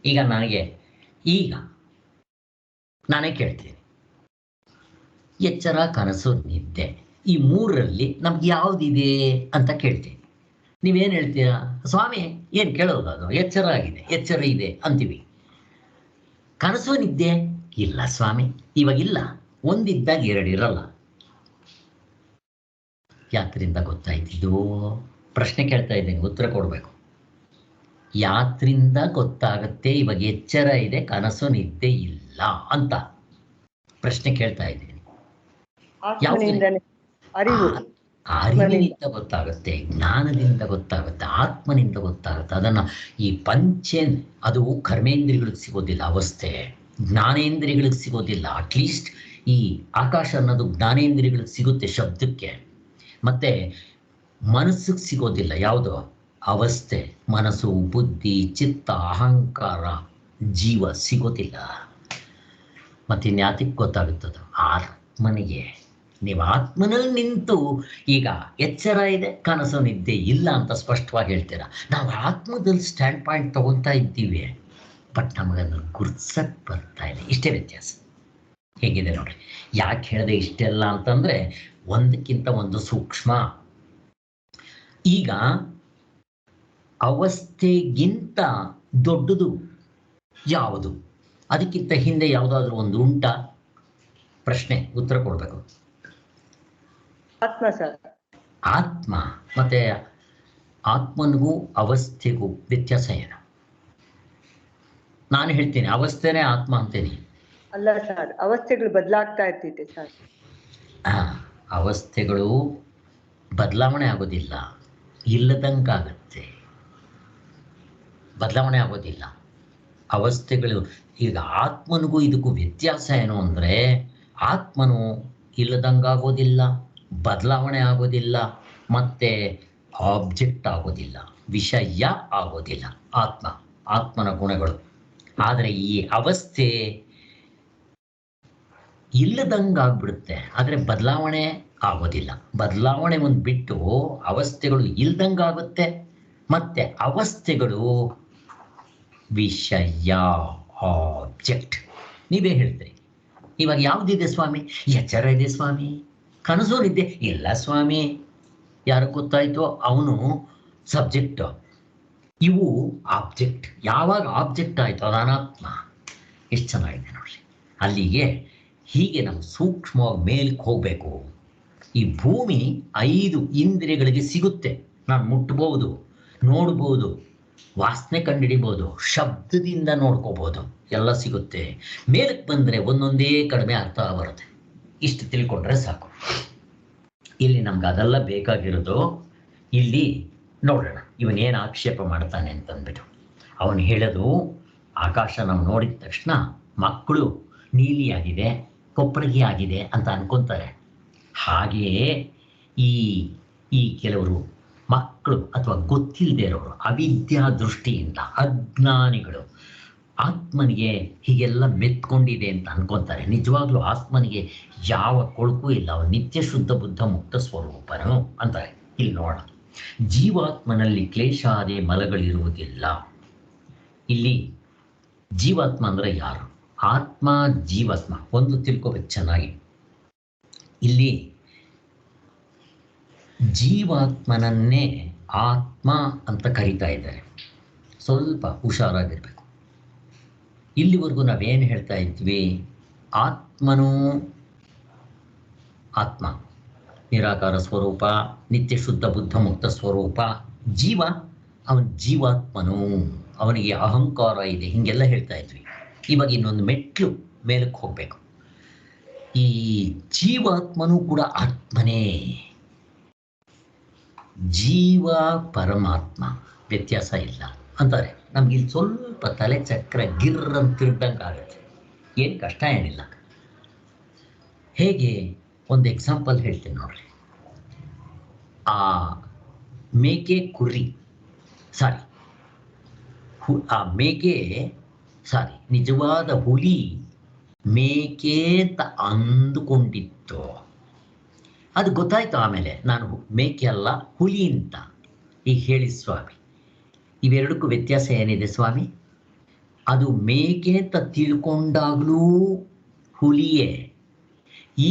ಈಗ ನಾನೇ ಕೇಳ್ತೀನಿ, ಎಚ್ಚರ, ಕನಸು, ನಿದ್ದೆ, ಈ 3ರಲ್ಲಿ ನಮ್ಗೆ ಯಾವುದಿದೆ ಅಂತ ಕೇಳ್ತೀನಿ. ನೀವೇನು ಹೇಳ್ತೀರಾ? ಸ್ವಾಮಿ ಏನು ಕೇಳೋದು, ಅದು ಎಚ್ಚರ ಆಗಿದೆ, ಎಚ್ಚರ ಇದೆ ಅಂತೀವಿ. ಕನಸು ನಿದ್ದೆ ಇಲ್ಲ ಸ್ವಾಮಿ, ಇವಾಗಿಲ್ಲ. ಒಂದಿದ್ದಾಗ 2 ಇರಲ್ಲ. ಯಾತ್ರಿಂದ ಗೊತ್ತಾಯ್ತಿದ್ದು? ಪ್ರಶ್ನೆ ಕೇಳ್ತಾ ಇದ್ದೀನಿ, ಉತ್ತರ ಕೊಡಬೇಕು. ಯಾತ್ರಿಂದ ಗೊತ್ತಾಗುತ್ತೆ ಇವಾಗ ಎಚ್ಚರ ಇದೆ, ಕನಸು ನಿದ್ದೆ ಇಲ್ಲ ಅಂತ ಪ್ರಶ್ನೆ ಕೇಳ್ತಾ ಇದ್ದೀನಿ. ಅರಿವಿನಿಂದ ಗೊತ್ತಾಗುತ್ತೆ, ಜ್ಞಾನದಿಂದ ಗೊತ್ತಾಗುತ್ತೆ, ಆತ್ಮನಿಂದ ಗೊತ್ತಾಗುತ್ತೆ. ಅದನ್ನು ಈ ಅದು ಕರ್ಮೇಂದ್ರಿಯಗಳಿಗೆ ಸಿಗೋದಿಲ್ಲ ಅವಸ್ಥೆ, ಜ್ಞಾನೇಂದ್ರಿಯಗಳಿಗೆ ಸಿಗೋದಿಲ್ಲ. ಅಟ್ಲೀಸ್ಟ್ ಈ ಆಕಾಶ ಅನ್ನೋದು ಜ್ಞಾನೇಂದ್ರಿಯಗಳಿಗೆ ಸಿಗುತ್ತೆ ಶಬ್ದಕ್ಕೆ, ಮತ್ತು ಮನಸ್ಸಿಗೆ ಸಿಗೋದಿಲ್ಲ. ಯಾವುದು? ಅವಸ್ಥೆ, ಮನಸ್ಸು, ಬುದ್ಧಿ, ಚಿತ್ತ, ಅಹಂಕಾರ, ಜೀವ ಸಿಗೋದಿಲ್ಲ. ಮತ್ತಿನ್ಯಾತಿಗೆ ಗೊತ್ತಾಗುತ್ತದ? ಆತ್ಮನಿಗೆ. ನೀವು ಆತ್ಮನಲ್ಲಿ ನಿಂತು ಈಗ ಎಚ್ಚರ ಇದೆ, ಕನಸು ನಿದ್ದೆ ಇಲ್ಲ ಅಂತ ಸ್ಪಷ್ಟವಾಗಿ ಹೇಳ್ತೀರಾ. ನಾವು ಆತ್ಮದಲ್ಲಿ ಸ್ಟ್ಯಾಂಡ್ ಪಾಯಿಂಟ್ ತಗೊತಾ ಇದ್ದೀವಿ, ಬಟ್ ನಮಗನ್ನು ಗುರ್ಸಕ್ಕೆ ಬರ್ತಾ ಇಲ್ಲ. ಇಷ್ಟೇ ವ್ಯತ್ಯಾಸ. ಹೇಗಿದೆ ನೋಡ್ರಿ. ಯಾಕೆ ಹೇಳಿದೆ ಇಷ್ಟೆಲ್ಲ ಅಂತಂದರೆ, ಒಂದಕ್ಕಿಂತ ಒಂದು ಸೂಕ್ಷ್ಮ. ಈಗ ಅವಸ್ಥೆಗಿಂತ ದೊಡ್ಡದು ಯಾವುದು? ಅದಕ್ಕಿಂತ ಹಿಂದೆ ಯಾವುದಾದ್ರೂ ಒಂದು ಉಂಟಾ? ಪ್ರಶ್ನೆ, ಉತ್ತರ ಕೊಡಬೇಕು. ಆತ್ಮ ಸರ್. ಆತ್ಮ. ಮತ್ತೆ ಆತ್ಮನಿಗೂ ಅವಸ್ಥೆಗೂ ವ್ಯತ್ಯಾಸ ಏನು? ನಾನು ಹೇಳ್ತೀನಿ ಅವಸ್ಥೆನೇ ಆತ್ಮ ಅಂತೇನೆ. ಅಲ್ಲ ಸರ್, ಅವಸ್ಥೆಗಳು ಬದಲಾಗ್ತಾ ಇರ್ತೈತೆ ಸರ್. ಅವಸ್ಥೆಗಳು ಬದಲಾವಣೆ ಆಗೋದಿಲ್ಲ, ಇಲ್ಲದಂಗಾಗತ್ತೆ. ಬದಲಾವಣೆ ಆಗೋದಿಲ್ಲ ಅವಸ್ಥೆಗಳು. ಈಗ ಆತ್ಮನಿಗೂ ಇದಕ್ಕೂ ವ್ಯತ್ಯಾಸ ಏನು ಅಂದರೆ, ಆತ್ಮನು ಇಲ್ಲದಂಗಾಗೋದಿಲ್ಲ, ಬದಲಾವಣೆ ಆಗೋದಿಲ್ಲ, ಮತ್ತೆ ಆಬ್ಜೆಕ್ಟ್ ಆಗೋದಿಲ್ಲ, ವಿಷಯ ಆಗೋದಿಲ್ಲ. ಆತ್ಮನ ಗುಣಗಳು. ಆದರೆ ಈ ಅವಸ್ಥೆ ಇಲ್ಲದಂಗಾಗ್ಬಿಡುತ್ತೆ, ಆದರೆ ಬದಲಾವಣೆ ಆಗೋದಿಲ್ಲ. ಬದಲಾವಣೆ ಒಂದು ಬಿಟ್ಟು ಅವಸ್ಥೆಗಳು ಇಲ್ದಂಗಾಗುತ್ತೆ, ಮತ್ತೆ ಅವಸ್ಥೆಗಳು ವಿಷಯ, ಆಬ್ಜೆಕ್ಟ್. ನೀವೇ ಹೇಳ್ತೀರಿ, ಇವಾಗ ಯಾವುದಿದೆ ಸ್ವಾಮಿ? ಎಚ್ಚರ ಇದೆ ಸ್ವಾಮಿ. ಕನಸು ನಿದ್ದೆ ಇಲ್ಲ ಸ್ವಾಮಿ. ಯಾರು ಗೊತ್ತಾಯ್ತೋ ಅವನು ಸಬ್ಜೆಕ್ಟ್, ಇವು ಆಬ್ಜೆಕ್ಟ್. ಯಾವಾಗ ಆಬ್ಜೆಕ್ಟ್ ಆಯಿತು ಅದು ಅನಾತ್ಮ. ಎಷ್ಟು ಚೆನ್ನಾಗಿದೆ ನೋಡ್ರಿ. ಅಲ್ಲಿಗೆ ಹೀಗೆ ನಾವು ಸೂಕ್ಷ್ಮವಾಗಿ ಮೇಲಕ್ಕೆ ಹೋಗಬೇಕು. ಈ ಭೂಮಿ 5 ಇಂದ್ರಿಯಗಳಿಗೆ ಸಿಗುತ್ತೆ. ನಾನು ಮುಟ್ಬೋದು, ನೋಡ್ಬೋದು, ವಾಸನೆ ಕಂಡುಹಿಡಿಬೋದು, ಶಬ್ದದಿಂದ ನೋಡ್ಕೋಬೋದು, ಎಲ್ಲ ಸಿಗುತ್ತೆ. ಮೇಲಕ್ಕೆ ಬಂದರೆ ಒಂದೊಂದೇ ಕಡಿಮೆ ಅರ್ಥ ಬರುತ್ತೆ. ಇಷ್ಟು ತಿಳ್ಕೊಂಡ್ರೆ ಸಾಕು. ಇಲ್ಲಿ ನಮ್ಗೆ ಅದೆಲ್ಲ ಬೇಕಾಗಿರೋದು. ಇಲ್ಲಿ ನೋಡೋಣ ಇವನೇನು ಆಕ್ಷೇಪ ಮಾಡ್ತಾನೆ ಅಂತಂದ್ಬಿಟ್ಟು. ಅವನು ಹೇಳೋದು, ಆಕಾಶ ನಾವು ನೋಡಿದ ತಕ್ಷಣ ಮಕ್ಕಳು ನೀಲಿಯಾಗಿದೆ, ಕೊಪ್ಪಳಗಿ ಆಗಿದೆ ಅಂತ ಅನ್ಕೊತಾರೆ. ಹಾಗೆಯೇ ಈ ಕೆಲವರು ಮಕ್ಕಳು ಅಥವಾ ಗೊತ್ತಿಲ್ಲದೆ ಇರೋರು, ಅವಿದ್ಯಾ ದೃಷ್ಟಿಯಿಂದ ಅಜ್ಞಾನಿಗಳು ಆತ್ಮನಿಗೆ ಹೀಗೆಲ್ಲ ಮೆತ್ಕೊಂಡಿದೆ ಅಂತ ಅನ್ಕೊತಾರೆ. ನಿಜವಾಗ್ಲೂ ಆತ್ಮನಿಗೆ ಯಾವ ಕೊಳಕು ಇಲ್ಲ, ಅವನು ನಿತ್ಯ ಶುದ್ಧ ಬುದ್ಧ ಮುಕ್ತ ಸ್ವರೂಪನು ಅಂತಾರೆ. ಇಲ್ಲಿ ನೋಡೋಣ, ಜೀವಾತ್ಮನಲ್ಲಿ ಕ್ಲೇಶಾದಿ ಮಲಗಳಿರುವುದಿಲ್ಲ. ಇಲ್ಲಿ ಜೀವಾತ್ಮ ಅಂದರೆ ಯಾರು? ಆತ್ಮ, ಜೀವಾತ್ಮ ಒಂದು ತಿಳ್ಕೊಬೇಕು ಚೆನ್ನಾಗಿ. ಇಲ್ಲಿ ಜೀವಾತ್ಮನನ್ನೇ ಆತ್ಮ ಅಂತ ಕರೀತಾ ಇದ್ದಾರೆ. ಸ್ವಲ್ಪ ಹುಷಾರಾಗಿರ್ಬೇಕು. ಇಲ್ಲಿವರೆಗೂ ನಾವೇನು ಹೇಳ್ತಾ ಇದ್ವಿ? ಆತ್ಮನು ಆತ್ಮ ನಿರಾಕಾರ ಸ್ವರೂಪ, ನಿತ್ಯ ಶುದ್ಧ ಬುದ್ಧ ಮುಕ್ತ ಸ್ವರೂಪ. ಜೀವ, ಅವನ ಜೀವಾತ್ಮನು, ಅವನಿಗೆ ಅಹಂಕಾರ ಇದೆ, ಹೀಗೆಲ್ಲ ಹೇಳ್ತಾ ಇದ್ವಿ. ಇವಾಗ ಇನ್ನೊಂದು ಮೆಟ್ಲು ಮೇಲಕ್ಕೆ ಹೋಗಬೇಕು. ಈ ಜೀವಾತ್ಮನೂ ಕೂಡ ಆತ್ಮನೇ. ಜೀವ ಪರಮಾತ್ಮ ವ್ಯತ್ಯಾಸ ಇಲ್ಲ ಅಂತಾರೆ. ನಮ್ಗೆ ಇಲ್ಲಿ ಸ್ವಲ್ಪ ತಲೆ ಚಕ್ರ ಗಿರ್ರಂತ ತಿರುಗ್ದಂಗೆ ಆಗುತ್ತೆ. ಏನು ಕಷ್ಟ ಏನಿಲ್ಲ. ಹೇಗೆ? ಒಂದು ಎಕ್ಸಾಂಪಲ್ ಹೇಳ್ತೀನಿ ನೋಡ್ರಿ. ಆ ಮೇಕೆ ಕುರಿ ನಿಜವಾದ ಹುಲಿ ಮೇಕೆ ಅಂತ ಅಂದುಕೊಂಡಿತ್ತು. ಅದು ಗೊತ್ತಾಯ್ತು ಆಮೇಲೆ, ನಾನು ಮೇಕೆ ಅಲ್ಲ ಹುಲಿ ಅಂತ. ಈಗ ಹೇಳಿ ಸ್ವಾಮಿ, ಇವೆರಡಕ್ಕೂ ವ್ಯತ್ಯಾಸ ಏನಿದೆ ಸ್ವಾಮಿ? ಅದು ಮೇಕೆ ಅಂತ ತಿಳ್ಕೊಂಡಾಗಲೂ ಹುಲಿಯೇ.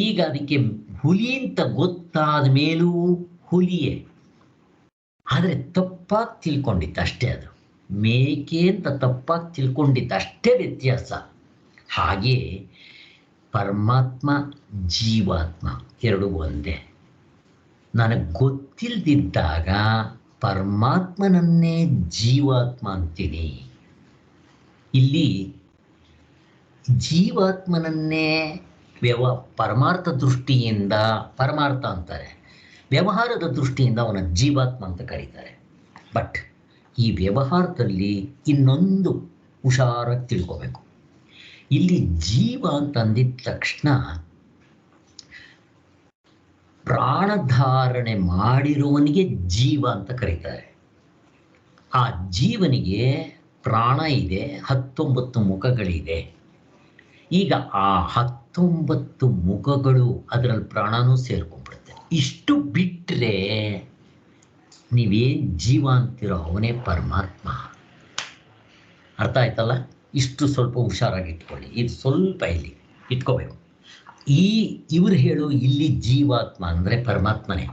ಈಗ ಅದಕ್ಕೆ ಹುಲಿ ಅಂತ ಗೊತ್ತಾದ ಮೇಲೂ ಹುಲಿಯೇ. ಆದರೆ ತಪ್ಪಾಗಿ ತಿಳ್ಕೊಂಡಿತ್ತು ಅಷ್ಟೇ. ಅದು ಮೇಕೆ ಅಂತ ತಪ್ಪಾಗಿ ತಿಳ್ಕೊಂಡಿತ್ತು ಅಷ್ಟೇ ವ್ಯತ್ಯಾಸ. ಹಾಗೆ ಪರಮಾತ್ಮ, ಜೀವಾತ್ಮ ಎರಡು ಒಂದೇ. ನನಗೆ ಗೊತ್ತಿಲ್ಲದಿದ್ದಾಗ ಪರಮಾತ್ಮನನ್ನೇ ಜೀವಾತ್ಮ ಅಂತೀನಿ. ಇಲ್ಲಿ ಜೀವಾತ್ಮನನ್ನೇ ಪರಮಾರ್ಥ ದೃಷ್ಟಿಯಿಂದ ಪರಮಾರ್ಥ ಅಂತಾರೆ, ವ್ಯವಹಾರದ ದೃಷ್ಟಿಯಿಂದ ಅವನ ಜೀವಾತ್ಮ ಅಂತ ಕರೀತಾರೆ. ಬಟ್ ಈ ವ್ಯವಹಾರದಲ್ಲಿ ಇನ್ನೊಂದು ಹುಷಾರಾಗಿ ತಿಳ್ಕೋಬೇಕು. ಇಲ್ಲಿ ಜೀವ ಅಂತಂದಿದ ತಕ್ಷಣ ಪ್ರಾಣಧಾರಣೆ ಮಾಡಿರುವವನಿಗೆ ಜೀವ ಅಂತ ಕರೀತಾರೆ. ಆ ಜೀವನಿಗೆ ಪ್ರಾಣ ಇದೆ, 19 ಮುಖಗಳಿದೆ. ಈಗ ಆ 19 ಮುಖಗಳು ಅದರಲ್ಲಿ ಪ್ರಾಣನೂ ಸೇರ್ಕೊಂಡ್ಬಿಡುತ್ತೆ. ಇಷ್ಟು ಬಿಟ್ಟರೆ ನೀವೇನು ಜೀವ ಅಂತೀರೋ ಅವನೇ ಪರಮಾತ್ಮ. ಅರ್ಥ ಆಯ್ತಲ್ಲ? ಇಷ್ಟು ಸ್ವಲ್ಪ ಹುಷಾರಾಗಿ ಇಟ್ಕೊಳ್ಳಿ. ಇದು ಸ್ವಲ್ಪ ಇಲ್ಲಿ ಇಟ್ಕೋಬೇಕು. ಇವ್ರು ಹೇಳೋ ಇಲ್ಲಿ ಜೀವಾತ್ಮ ಅಂದರೆ ಪರಮಾತ್ಮನೇ.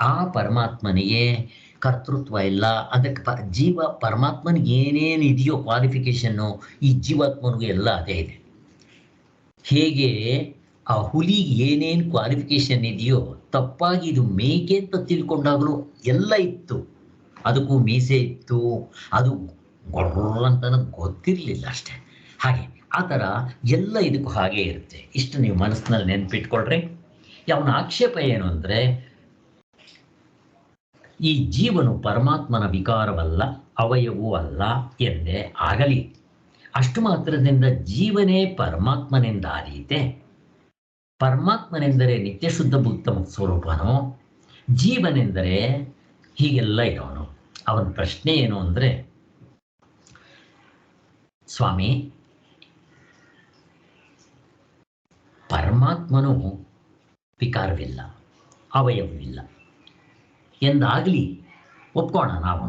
ಆ ಪರಮಾತ್ಮನಿಗೆ ಕರ್ತೃತ್ವ ಇಲ್ಲ. ಅದಕ್ಕೆ ಜೀವ ಪರಮಾತ್ಮನಿಗೆ ಏನೇನು ಇದೆಯೋ ಕ್ವಾಲಿಫಿಕೇಷನ್ನು ಈ ಜೀವಾತ್ಮನಿಗೂ ಎಲ್ಲ ಅದೇ ಇದೆ. ಹೇಗೆ ಆ ಹುಲಿಗೆ ಏನೇನು ಕ್ವಾಲಿಫಿಕೇಷನ್ ಇದೆಯೋ, ತಪ್ಪಾಗಿ ಇದು ಮೇಕೆ ಅಂತ ತಿಳ್ಕೊಂಡಾಗಲೂ ಎಲ್ಲ ಇತ್ತು, ಅದಕ್ಕೂ ಮೀಸೆ ಇತ್ತು, ಅದು ಗೊರ್ರಂತ ಗೊತ್ತಿರಲಿಲ್ಲ ಅಷ್ಟೇ. ಹಾಗೆ ಆ ಥರ ಎಲ್ಲ ಇದಕ್ಕೂ ಹಾಗೇ ಇರುತ್ತೆ. ಇಷ್ಟು ನೀವು ಮನಸ್ಸಿನಲ್ಲಿ ನೆನಪಿಟ್ಕೊಳ್ರಿ. ಅವನ ಆಕ್ಷೇಪ ಏನು ಅಂದರೆ, ಈ ಜೀವನು ಪರಮಾತ್ಮನ ವಿಕಾರವಲ್ಲ, ಅವಯವೂ ಅಲ್ಲ ಎಂದೇ ಆಗಲಿ. ಅಷ್ಟು ಮಾತ್ರದಿಂದ ಜೀವನೇ ಪರಮಾತ್ಮನಿಂದ ಆದೀತೆ. ಪರಮಾತ್ಮನೆಂದರೆ ನಿತ್ಯ ಶುದ್ಧ ಬುದ್ಧ ಸ್ವರೂಪನು, ಜೀವನೆಂದರೆ ಹೀಗೆಲ್ಲ ಇರೋನು. ಅವನ ಪ್ರಶ್ನೆ ಏನು ಅಂದರೆ, ಸ್ವಾಮಿ, ಪರಮಾತ್ಮನು ವಿಕಾರವಿಲ್ಲ, ಅವಯವವಿಲ್ಲ ಎಂದಾಗಲಿ ಒಪ್ಕೋಣ ನಾವು.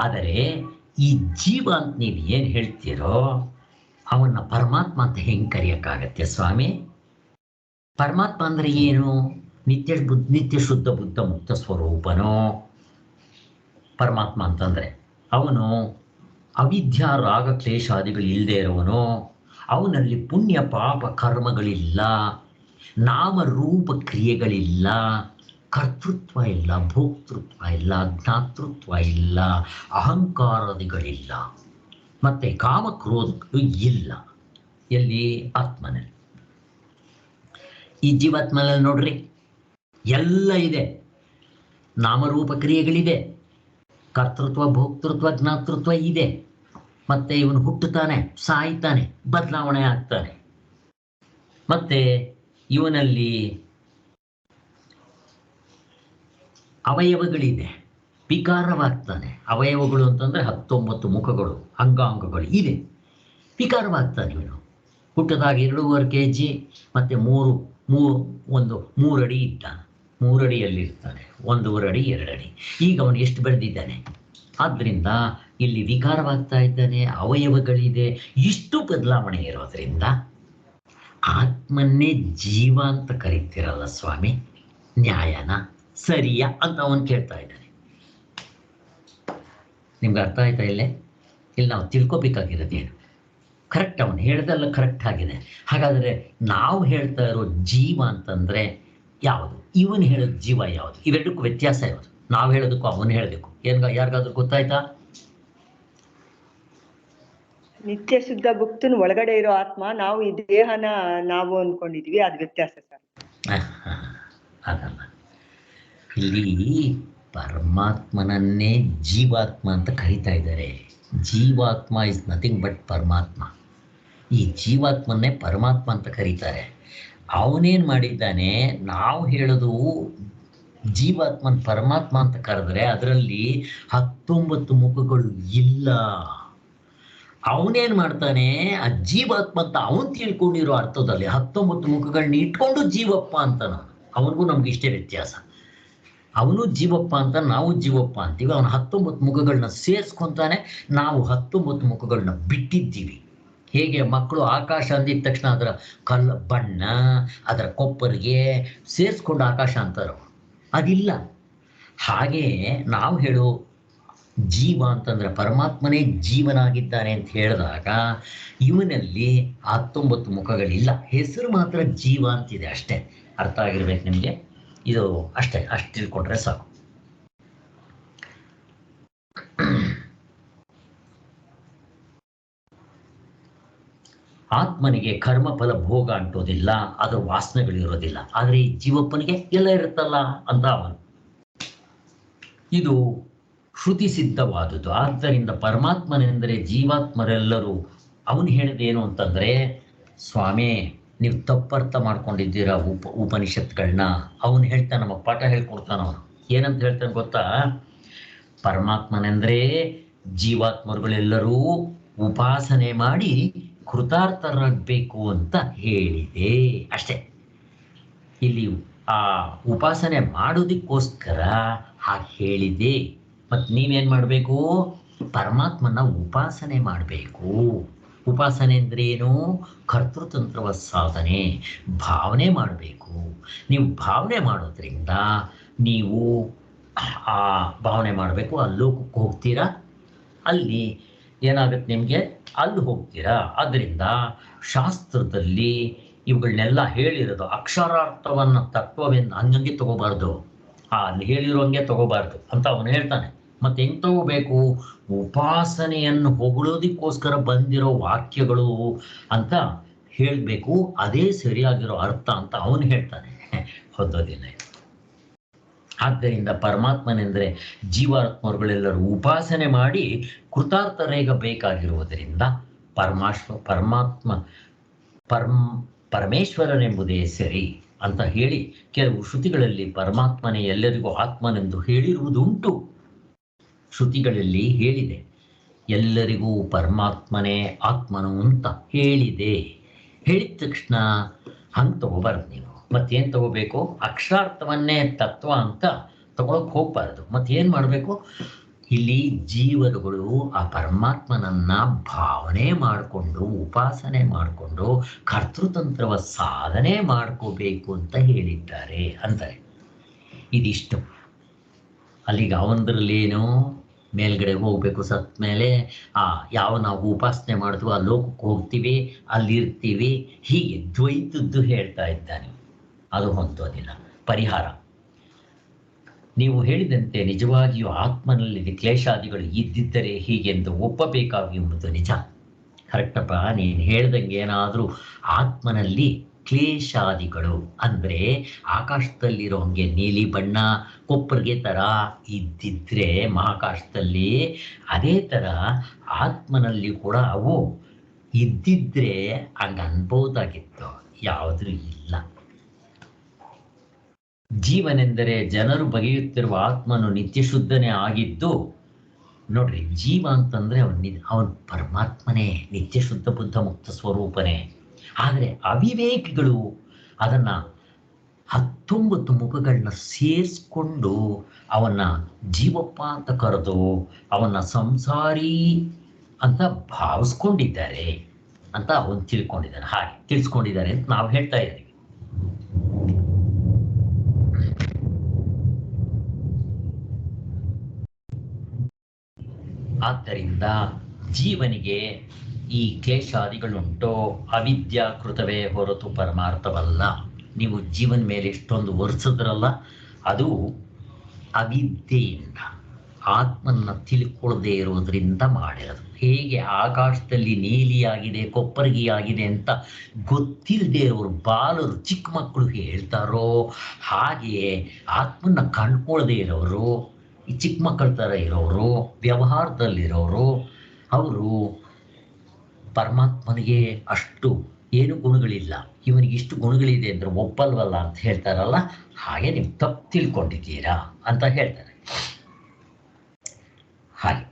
ಆದರೆ ಈ ಜೀವ ಅಂತ ನೀವು ಏನು ಹೇಳ್ತೀರೋ ಅವನ್ನ ಪರಮಾತ್ಮ ಅಂತ ಹೆಂಗೆ ಕರೆಯೋಕ್ಕಾಗತ್ತೆ ಸ್ವಾಮಿ? ಪರಮಾತ್ಮ ಅಂದರೆ ಏನು? ನಿತ್ಯ ಶುದ್ಧ ಬುದ್ಧ ಮುಕ್ತ ಸ್ವರೂಪನೋ ಪರಮಾತ್ಮ ಅಂತಂದರೆ. ಅವನು ಅವಿದ್ಯಾ ರಾಗ ಕ್ಲೇಶಾದಿಗಳು ಇಲ್ಲದೆ ಇರೋವನು. ಅವನಲ್ಲಿ ಪುಣ್ಯ ಪಾಪ ಕರ್ಮಗಳಿಲ್ಲ, ನಾಮರೂಪ ಕ್ರಿಯೆಗಳಿಲ್ಲ, ಕರ್ತೃತ್ವ ಇಲ್ಲ, ಭೋಕ್ತೃತ್ವ ಇಲ್ಲ, ಜ್ಞಾತೃತ್ವ ಇಲ್ಲ, ಅಹಂಕಾರಾದಿಗಳಿಲ್ಲ, ಮತ್ತು ಕಾಮಕ್ರೋಧಗಳು ಇಲ್ಲ. ಎಲ್ಲಿ? ಆತ್ಮನಲ್ಲಿ. ಈ ಜೀವಾತ್ಮನಲ್ಲಿ ನೋಡ್ರಿ, ಎಲ್ಲ ಇದೆ. ನಾಮರೂಪ ಕ್ರಿಯೆಗಳಿದೆ, ಕರ್ತೃತ್ವ ಭೋಕ್ತೃತ್ವ ಜ್ಞಾತೃತ್ವ ಇದೆ. ಮತ್ತೆ ಇವನು ಹುಟ್ಟುತ್ತಾನೆ, ಸಾಯ್ತಾನೆ, ಬದಲಾವಣೆ ಆಗ್ತಾನೆ. ಮತ್ತೆ ಇವನಲ್ಲಿ ಅವಯವಗಳಿದೆ, ವಿಕಾರವಾಗ್ತಾನೆ. ಅವಯವಗಳು ಅಂತಂದರೆ 19 ಮುಖಗಳು, ಅಂಗಾಂಗಗಳು ಇದೆ. ವಿಕಾರವಾಗ್ತಾನೆ ಇವನು. ಹುಟ್ಟದಾಗ 2.5 kg ಮತ್ತು 3 ಅಡಿ ಇದ್ದಾನೆ. 3 ಅಡಿಯಲ್ಲಿರ್ತಾನೆ, 1.5 ಅಡಿ 2 ಅಡಿ. ಈಗ ಅವನು ಎಷ್ಟು ಬೆಳೆದಿದ್ದಾನೆ? ಆದ್ದರಿಂದ ಇಲ್ಲಿ ವಿಕಾರವಾಗ್ತಾ ಇದ್ದಾನೆ, ಅವಯವಗಳಿದೆ. ಇಷ್ಟು ಬದಲಾವಣೆ ಇರೋದ್ರಿಂದ ಆತ್ಮನ್ನೇ ಜೀವ ಅಂತ ಕರೀತಿರಲ್ಲ ಸ್ವಾಮಿ, ನ್ಯಾಯನ ಸರಿಯಾ ಅಂತ ಅವನು ಕೇಳ್ತಾ ಇದ್ದಾನೆ. ನಿಮ್ಗೆ ಅರ್ಥ ಆಯ್ತಾ? ಇಲ್ಲಿ ನಾವು ತಿಳ್ಕೊಬೇಕಾಗಿರೋದೇನು? ಕರೆಕ್ಟ್, ಅವನು ಹೇಳ್ದೆಲ್ಲ ಕರೆಕ್ಟ್ ಆಗಿದೆ. ಹಾಗಾದರೆ ನಾವು ಹೇಳ್ತಾ ಇರೋ ಜೀವ ಅಂತಂದರೆ ಯಾವುದು? ಇವನು ಹೇಳೋದು ಜೀವ ಯಾವುದು? ಇವೆರಡಕ್ಕೂ ವ್ಯತ್ಯಾಸ ಯಾವುದು? ನಾವು ಹೇಳೋದಕ್ಕೂ ಅವನು ಹೇಳೋದಕ್ಕೂ ಯಾರಿಗಾದ್ರೂ ಗೊತ್ತಾಯ್ತಾ? ನಿತ್ಯ ಶುದ್ಧ ಭುಕ್ತನ ಒಳಗಡೆ ಇರೋ ಆತ್ಮ, ನಾವು ಈ ದೇಹನ ನಾವು ಅನ್ಕೊಂಡಿದೀವಿ, ಅದು ವ್ಯತ್ಯಾಸ ಸರ್. ಅದಲ್ಲ, ಇಲ್ಲಿ ಪರಮಾತ್ಮನನ್ನೇ ಜೀವಾತ್ಮ ಅಂತ ಕರೀತಾ ಇದ್ದಾರೆ. ಜೀವಾತ್ಮ ಇಸ್ ನಥಿಂಗ್ ಬಟ್ ಪರಮಾತ್ಮ. ಈ ಜೀವಾತ್ಮನ್ನೇ ಪರಮಾತ್ಮ ಅಂತ ಕರೀತಾರೆ. ಅವನೇನು ಮಾಡಿದ್ದಾನೆ? ನಾವು ಹೇಳೋದು ಜೀವಾತ್ಮನ ಪರಮಾತ್ಮ ಅಂತ ಕರೆದ್ರೆ ಅದರಲ್ಲಿ 19 ಮುಖಗಳು ಇಲ್ಲ. ಅವನೇನು ಮಾಡ್ತಾನೆ? ಆ ಜೀವಾತ್ಮ ಅಂತ ಅವನು ತಿಳ್ಕೊಂಡಿರೋ ಅರ್ಥದಲ್ಲಿ 19 ಮುಖಗಳನ್ನ ಇಟ್ಕೊಂಡು ಜೀವಪ್ಪ ಅಂತಾನ. ಅವನಿಗೂ ನಮ್ಗೆ ಇಷ್ಟೇ ವ್ಯತ್ಯಾಸ. ಅವನು ಜೀವಪ್ಪ ಅಂತ, ನಾವು ಜೀವಪ್ಪ ಅಂತೀವಿ. ಅವನು 19 ಮುಖಗಳನ್ನ ಸೇರಿಸ್ಕೊಂತಾನೆ, ನಾವು 19 ಮುಖಗಳನ್ನ ಬಿಟ್ಟಿದ್ದೀವಿ. ಹೇಗೆ ಮಕ್ಕಳು ಆಕಾಶ ಅಂದಿದ ತಕ್ಷಣ ಅದರ ಬಣ್ಣ, ಅದರ ಕೊಪ್ಪರಿಗೆ ಸೇರಿಸ್ಕೊಂಡು ಆಕಾಶ ಅಂತಾರೋ, ಅದಿಲ್ಲ. ಹಾಗೆ ನಾವು ಹೇಳೋ ಜೀವ ಅಂತಂದರೆ ಪರಮಾತ್ಮನೇ ಜೀವನಾಗಿದ್ದಾನೆ ಅಂತ ಹೇಳಿದಾಗ ಇವನಲ್ಲಿ 19 ಮುಖಗಳಿಲ್ಲ, ಹೆಸರು ಮಾತ್ರ ಜೀವ ಅಂತಿದೆ ಅಷ್ಟೇ. ಅರ್ಥ ಆಗಿರ್ಬೇಕು ನಿಮಗೆ. ಇದು ಅಷ್ಟೇ, ಅಷ್ಟು ತಿಳ್ಕೊಂಡ್ರೆ ಸಾಕು. ಆತ್ಮನಿಗೆ ಕರ್ಮಫಲ ಭೋಗ ಅಂಟೋದಿಲ್ಲ, ಅದರ ವಾಸನೆಗಳಿರೋದಿಲ್ಲ. ಆದರೆ ಈ ಜೀವಪ್ಪನಿಗೆ ಎಲ್ಲ ಇರುತ್ತಲ್ಲ ಅಂತ ಅವನು. ಇದು ಶ್ರುತಿ ಸಿದ್ಧವಾದುದು. ಆದ್ದರಿಂದ ಪರಮಾತ್ಮನೆಂದರೆ ಜೀವಾತ್ಮರೆಲ್ಲರೂ. ಅವನು ಹೇಳಿದೇನು ಅಂತಂದರೆ, ಸ್ವಾಮಿ ನೀವು ತಪ್ಪರ್ಥ ಮಾಡ್ಕೊಂಡಿದ್ದೀರಾ ಉಪನಿಷತ್ಗಳನ್ನ. ಅವನು ಹೇಳ್ತಾನೆ, ನಮ್ಮ ಪಾಠ ಹೇಳ್ಕೊಡ್ತಾನೆ. ಅವನು ಏನಂತ ಹೇಳ್ತಾನೆ ಗೊತ್ತಾ? ಪರಮಾತ್ಮನೆಂದರೆ ಜೀವಾತ್ಮರುಗಳೆಲ್ಲರೂ ಉಪಾಸನೆ ಮಾಡಿ ಕೃತಾರ್ಥರಾಗಬೇಕು ಅಂತ ಹೇಳಿದೆ ಅಷ್ಟೇ. ಇಲ್ಲಿ ಆ ಉಪಾಸನೆ ಮಾಡೋದಕ್ಕೋಸ್ಕರ ಹಾಗೆ ಹೇಳಿದೆ. ಮತ್ತು ನೀವೇನು ಮಾಡಬೇಕು? ಪರಮಾತ್ಮನ ಉಪಾಸನೆ ಮಾಡಬೇಕು. ಉಪಾಸನೆ ಅಂದ್ರೆ ಏನು? ಕರ್ತೃತಂತ್ರವ ಸಾಧನೆ, ಭಾವನೆ ಮಾಡಬೇಕು. ನೀವು ಭಾವನೆ ಮಾಡೋದ್ರಿಂದ ನೀವು ಆ ಭಾವನೆ ಮಾಡಬೇಕು. ಅಲ್ಲಿ ಲೋಕಕ್ಕೆ ಹೋಗ್ತೀರಾ, ಅಲ್ಲಿ ಏನಾಗುತ್ತೆ ನಿಮಗೆ, ಅಲ್ಲಿ ಹೋಗ್ತೀರಾ. ಆದ್ದರಿಂದ ಶಾಸ್ತ್ರದಲ್ಲಿ ಇವುಗಳನ್ನೆಲ್ಲ ಹೇಳಿರೋದು ಅಕ್ಷರಾರ್ಥವನ್ನು ತತ್ವವೆಂದು ಹಂಗಂಗೆ ತಗೋಬಾರ್ದು, ಅಲ್ಲಿ ಹೇಳಿರೋ ಹಂಗೆ ತಗೋಬಾರ್ದು ಅಂತ ಅವನು ಹೇಳ್ತಾನೆ. ಮತ್ತೆ ಹೆಂಗೆ ತಗೋಬೇಕು? ಉಪಾಸನೆಯನ್ನು ಹೊಗಳೋದಕ್ಕೋಸ್ಕರ ಬಂದಿರೋ ವಾಕ್ಯಗಳು ಅಂತ ಹೇಳಬೇಕು, ಅದೇ ಸರಿಯಾಗಿರೋ ಅರ್ಥ ಅಂತ ಅವನು ಹೇಳ್ತಾನೆ, ಹೊಂದೋದಿಲ್ಲ. ಆದ್ದರಿಂದ ಪರಮಾತ್ಮನೆಂದರೆ ಜೀವಾತ್ಮರುಗಳೆಲ್ಲರೂ ಉಪಾಸನೆ ಮಾಡಿ ಕೃತಾರ್ಥರೇಗಬೇಕಾಗಿರುವುದರಿಂದ ಪರಮೇಶ್ವರನೆಂಬುದೇ ಸರಿ ಅಂತ ಹೇಳಿ, ಕೆಲವು ಶ್ರುತಿಗಳಲ್ಲಿ ಪರಮಾತ್ಮನೇ ಎಲ್ಲರಿಗೂ ಆತ್ಮನೆಂದು ಹೇಳಿರುವುದುಂಟು. ಶ್ರುತಿಗಳಲ್ಲಿ ಹೇಳಿದೆ, ಎಲ್ಲರಿಗೂ ಪರಮಾತ್ಮನೇ ಆತ್ಮನು ಅಂತ ಹೇಳಿದೆ. ಹೇಳಿದ ತಕ್ಷಣ ಹಂಗೆ ತಗೋಬಾರ್ದು ನೀವು. ಮತ್ತೇನು ತಗೋಬೇಕು? ಅಕ್ಷರಾರ್ಥವನ್ನೇ ತತ್ವ ಅಂತ ತಗೊಳಕ್ ಹೋಗ್ಬಾರ್ದು. ಮತ್ತೇನು ಮಾಡಬೇಕು? ಇಲ್ಲಿ ಜೀವರುಗಳು ಆ ಪರಮಾತ್ಮನನ್ನ ಭಾವನೆ ಮಾಡಿಕೊಂಡು ಉಪಾಸನೆ ಮಾಡಿಕೊಂಡು ಕರ್ತೃತಂತ್ರವ ಸಾಧನೆ ಮಾಡ್ಕೋಬೇಕು ಅಂತ ಹೇಳಿದ್ದಾರೆ ಅಂತಾರೆ. ಇದಿಷ್ಟು. ಅಲ್ಲಿಗೆ ಅವನದ್ರಲ್ಲೇನು ಮೇಲ್ಗಡೆ ಹೋಗ್ಬೇಕು. ಸತ್ ಮೇಲೆ ಯಾವ ನಾವು ಉಪಾಸನೆ ಮಾಡ್ತೀವಿ ಆ ಲೋಕಕ್ಕೆ ಹೋಗ್ತೀವಿ, ಅಲ್ಲಿರ್ತೀವಿ. ಹೀಗೆ ದ್ವೈತದ್ದು ಹೇಳ್ತಾ ಇದ್ದಾನೆ. ಅದು ಹೊಂದೋದಿಲ್ಲ. ಪರಿಹಾರ ನೀವು ಹೇಳಿದಂತೆ ನಿಜವಾಗಿಯೂ ಆತ್ಮನಲ್ಲಿ ಕ್ಲೇಶಾದಿಗಳು ಇದ್ದಿದ್ದರೆ ಹೀಗೆಂದು ಒಪ್ಪಬೇಕಾಗುವುದು ನಿಜ. ಕರೆಕ್ಟಪ್ಪ, ನೀನು ಹೇಳ್ದಂಗೆ ಏನಾದರೂ ಆತ್ಮನಲ್ಲಿ ಕ್ಲೇಶಾದಿಗಳು ಅಂದರೆ ಆಕಾಶದಲ್ಲಿರೋ ಹಂಗೆ ನೀಲಿ ಬಣ್ಣ ಕೊಪ್ಪರಿಗೆ ಥರ ಇದ್ದಿದ್ರೆ ಮಹಾಕಾಶದಲ್ಲಿ, ಅದೇ ಥರ ಆತ್ಮನಲ್ಲಿ ಕೂಡ ಅವು ಇದ್ದಿದ್ರೆ ಹಂಗೆ ಅನ್ಬೋದಾಗಿತ್ತು. ಯಾವುದೂ ಇಲ್ಲ. ಜೀವನೆಂದರೆ ಜನರು ಬಗೆಯುತ್ತಿರುವ ಆತ್ಮನು ನಿತ್ಯ ಶುದ್ಧನೇ ಆಗಿದ್ದು. ನೋಡ್ರಿ, ಜೀವ ಅಂತಂದ್ರೆ ಅವನ್ ಪರಮಾತ್ಮನೇ, ನಿತ್ಯ ಶುದ್ಧ ಬುದ್ಧ ಮುಕ್ತ ಸ್ವರೂಪನೇ. ಆದರೆ ಅವಿವೇಕಿಗಳು ಅದನ್ನ 19 ಮುಖಗಳನ್ನ ಸೇರಿಸ್ಕೊಂಡು ಅವನ್ನ ಜೀವಪ್ಪ ಅಂತ ಕರೆದು ಅವನ್ನ ಸಂಸಾರಿ ಅಂತ ಭಾವಿಸ್ಕೊಂಡಿದ್ದಾರೆ ಅಂತ ಅವನು ತಿಳ್ಕೊಂಡಿದ್ದಾನೆ. ಹಾಗೆ ತಿಳಿಸ್ಕೊಂಡಿದ್ದಾರೆ ಅಂತ ನಾವು ಹೇಳ್ತಾ ಇದ್ದೀವಿ. ಆದ್ದರಿಂದ ಜೀವನಿಗೆ ಈ ಕ್ಲೇಶಾದಿಗಳುಂಟು, ಅವಿದ್ಯಾಕೃತವೇ ಹೊರತು ಪರಮಾರ್ಥವಲ್ಲ. ನೀವು ಜೀವನ ಮೇಲೆ ಎಷ್ಟೊಂದು ಒರೆಸಿದ್ರಲ್ಲ, ಅದು ಅವಿದ್ಯೆಯಿಂದ, ಆತ್ಮನ್ನ ತಿಳ್ಕೊಳ್ಳದೆ ಇರೋದ್ರಿಂದ ಮಾಡಿರೋದು. ಹೇಗೆ ಆಕಾಶದಲ್ಲಿ ನೀಲಿಯಾಗಿದೆ, ಕೊಪ್ಪರಿಗೆಯಾಗಿದೆ ಅಂತ ಗೊತ್ತಿಲ್ಲದೆ ಇರೋರು ಬಾಲರು, ಚಿಕ್ಕ ಮಕ್ಕಳು ಹೇಳ್ತಾರೋ, ಹಾಗೆಯೇ ಆತ್ಮನ್ನ ಕಂಡ್ಕೊಳ್ಳದೆ ಇರೋರು, ಈ ಚಿಕ್ಕ ಮಕ್ಕಳ ಥರ ಇರೋರು, ವ್ಯವಹಾರದಲ್ಲಿರೋರು, ಅವರು ಪರಮಾತ್ಮನಿಗೆ ಅಷ್ಟು ಏನು ಗುಣಗಳಿಲ್ಲ, ಇವನಿಗೆ ಇಷ್ಟು ಗುಣಗಳಿದೆ ಅಂದರೆ ಒಪ್ಪಲ್ವಲ್ಲ ಅಂತ ಹೇಳ್ತಾರಲ್ಲ, ಹಾಗೆ ನೀವು ತಪ್ಪು ತಿಳ್ಕೊಂಡಿದ್ದೀರಾ ಅಂತ ಹೇಳ್ತಾರೆ. ಹಾಗೆ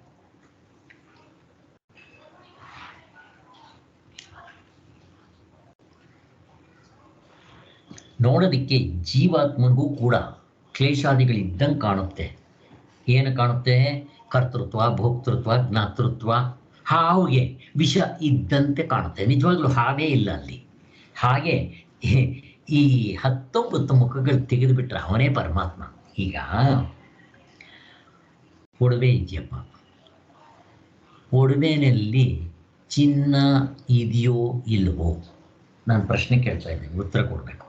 ನೋಡೋದಕ್ಕೆ ಜೀವಾತ್ಮನಿಗೂ ಕೂಡ ಕ್ಲೇಶಾದಿಗಳಿದ್ದಂಗೆ ಕಾಣುತ್ತೆ. ಏನು ಕಾಣುತ್ತೆ? ಕರ್ತೃತ್ವ, ಭೋಕ್ತೃತ್ವ, ಜ್ಞಾತೃತ್ವ, ಹಾವಿಗೆ ವಿಷ ಇದ್ದಂತೆ ಕಾಣುತ್ತೆ. ನಿಜವಾಗ್ಲೂ ಹಾವೇ ಇಲ್ಲ ಅಲ್ಲಿ. ಹಾಗೆ ಈ 19 ಮುಖಗಳು ತೆಗೆದುಬಿಟ್ರೆ ಅವನೇ ಪರಮಾತ್ಮ. ಈಗ ಒಡವೆ ಇದೆಯಪ್ಪ, ಒಡವೆನಲ್ಲಿ ಚಿನ್ನ ಇದೆಯೋ ಇಲ್ವೋ? ನಾನು ಪ್ರಶ್ನೆ ಕೇಳ್ತಾ ಇದ್ದೀನಿ, ಉತ್ತರ ಕೊಡ್ಬೇಕು.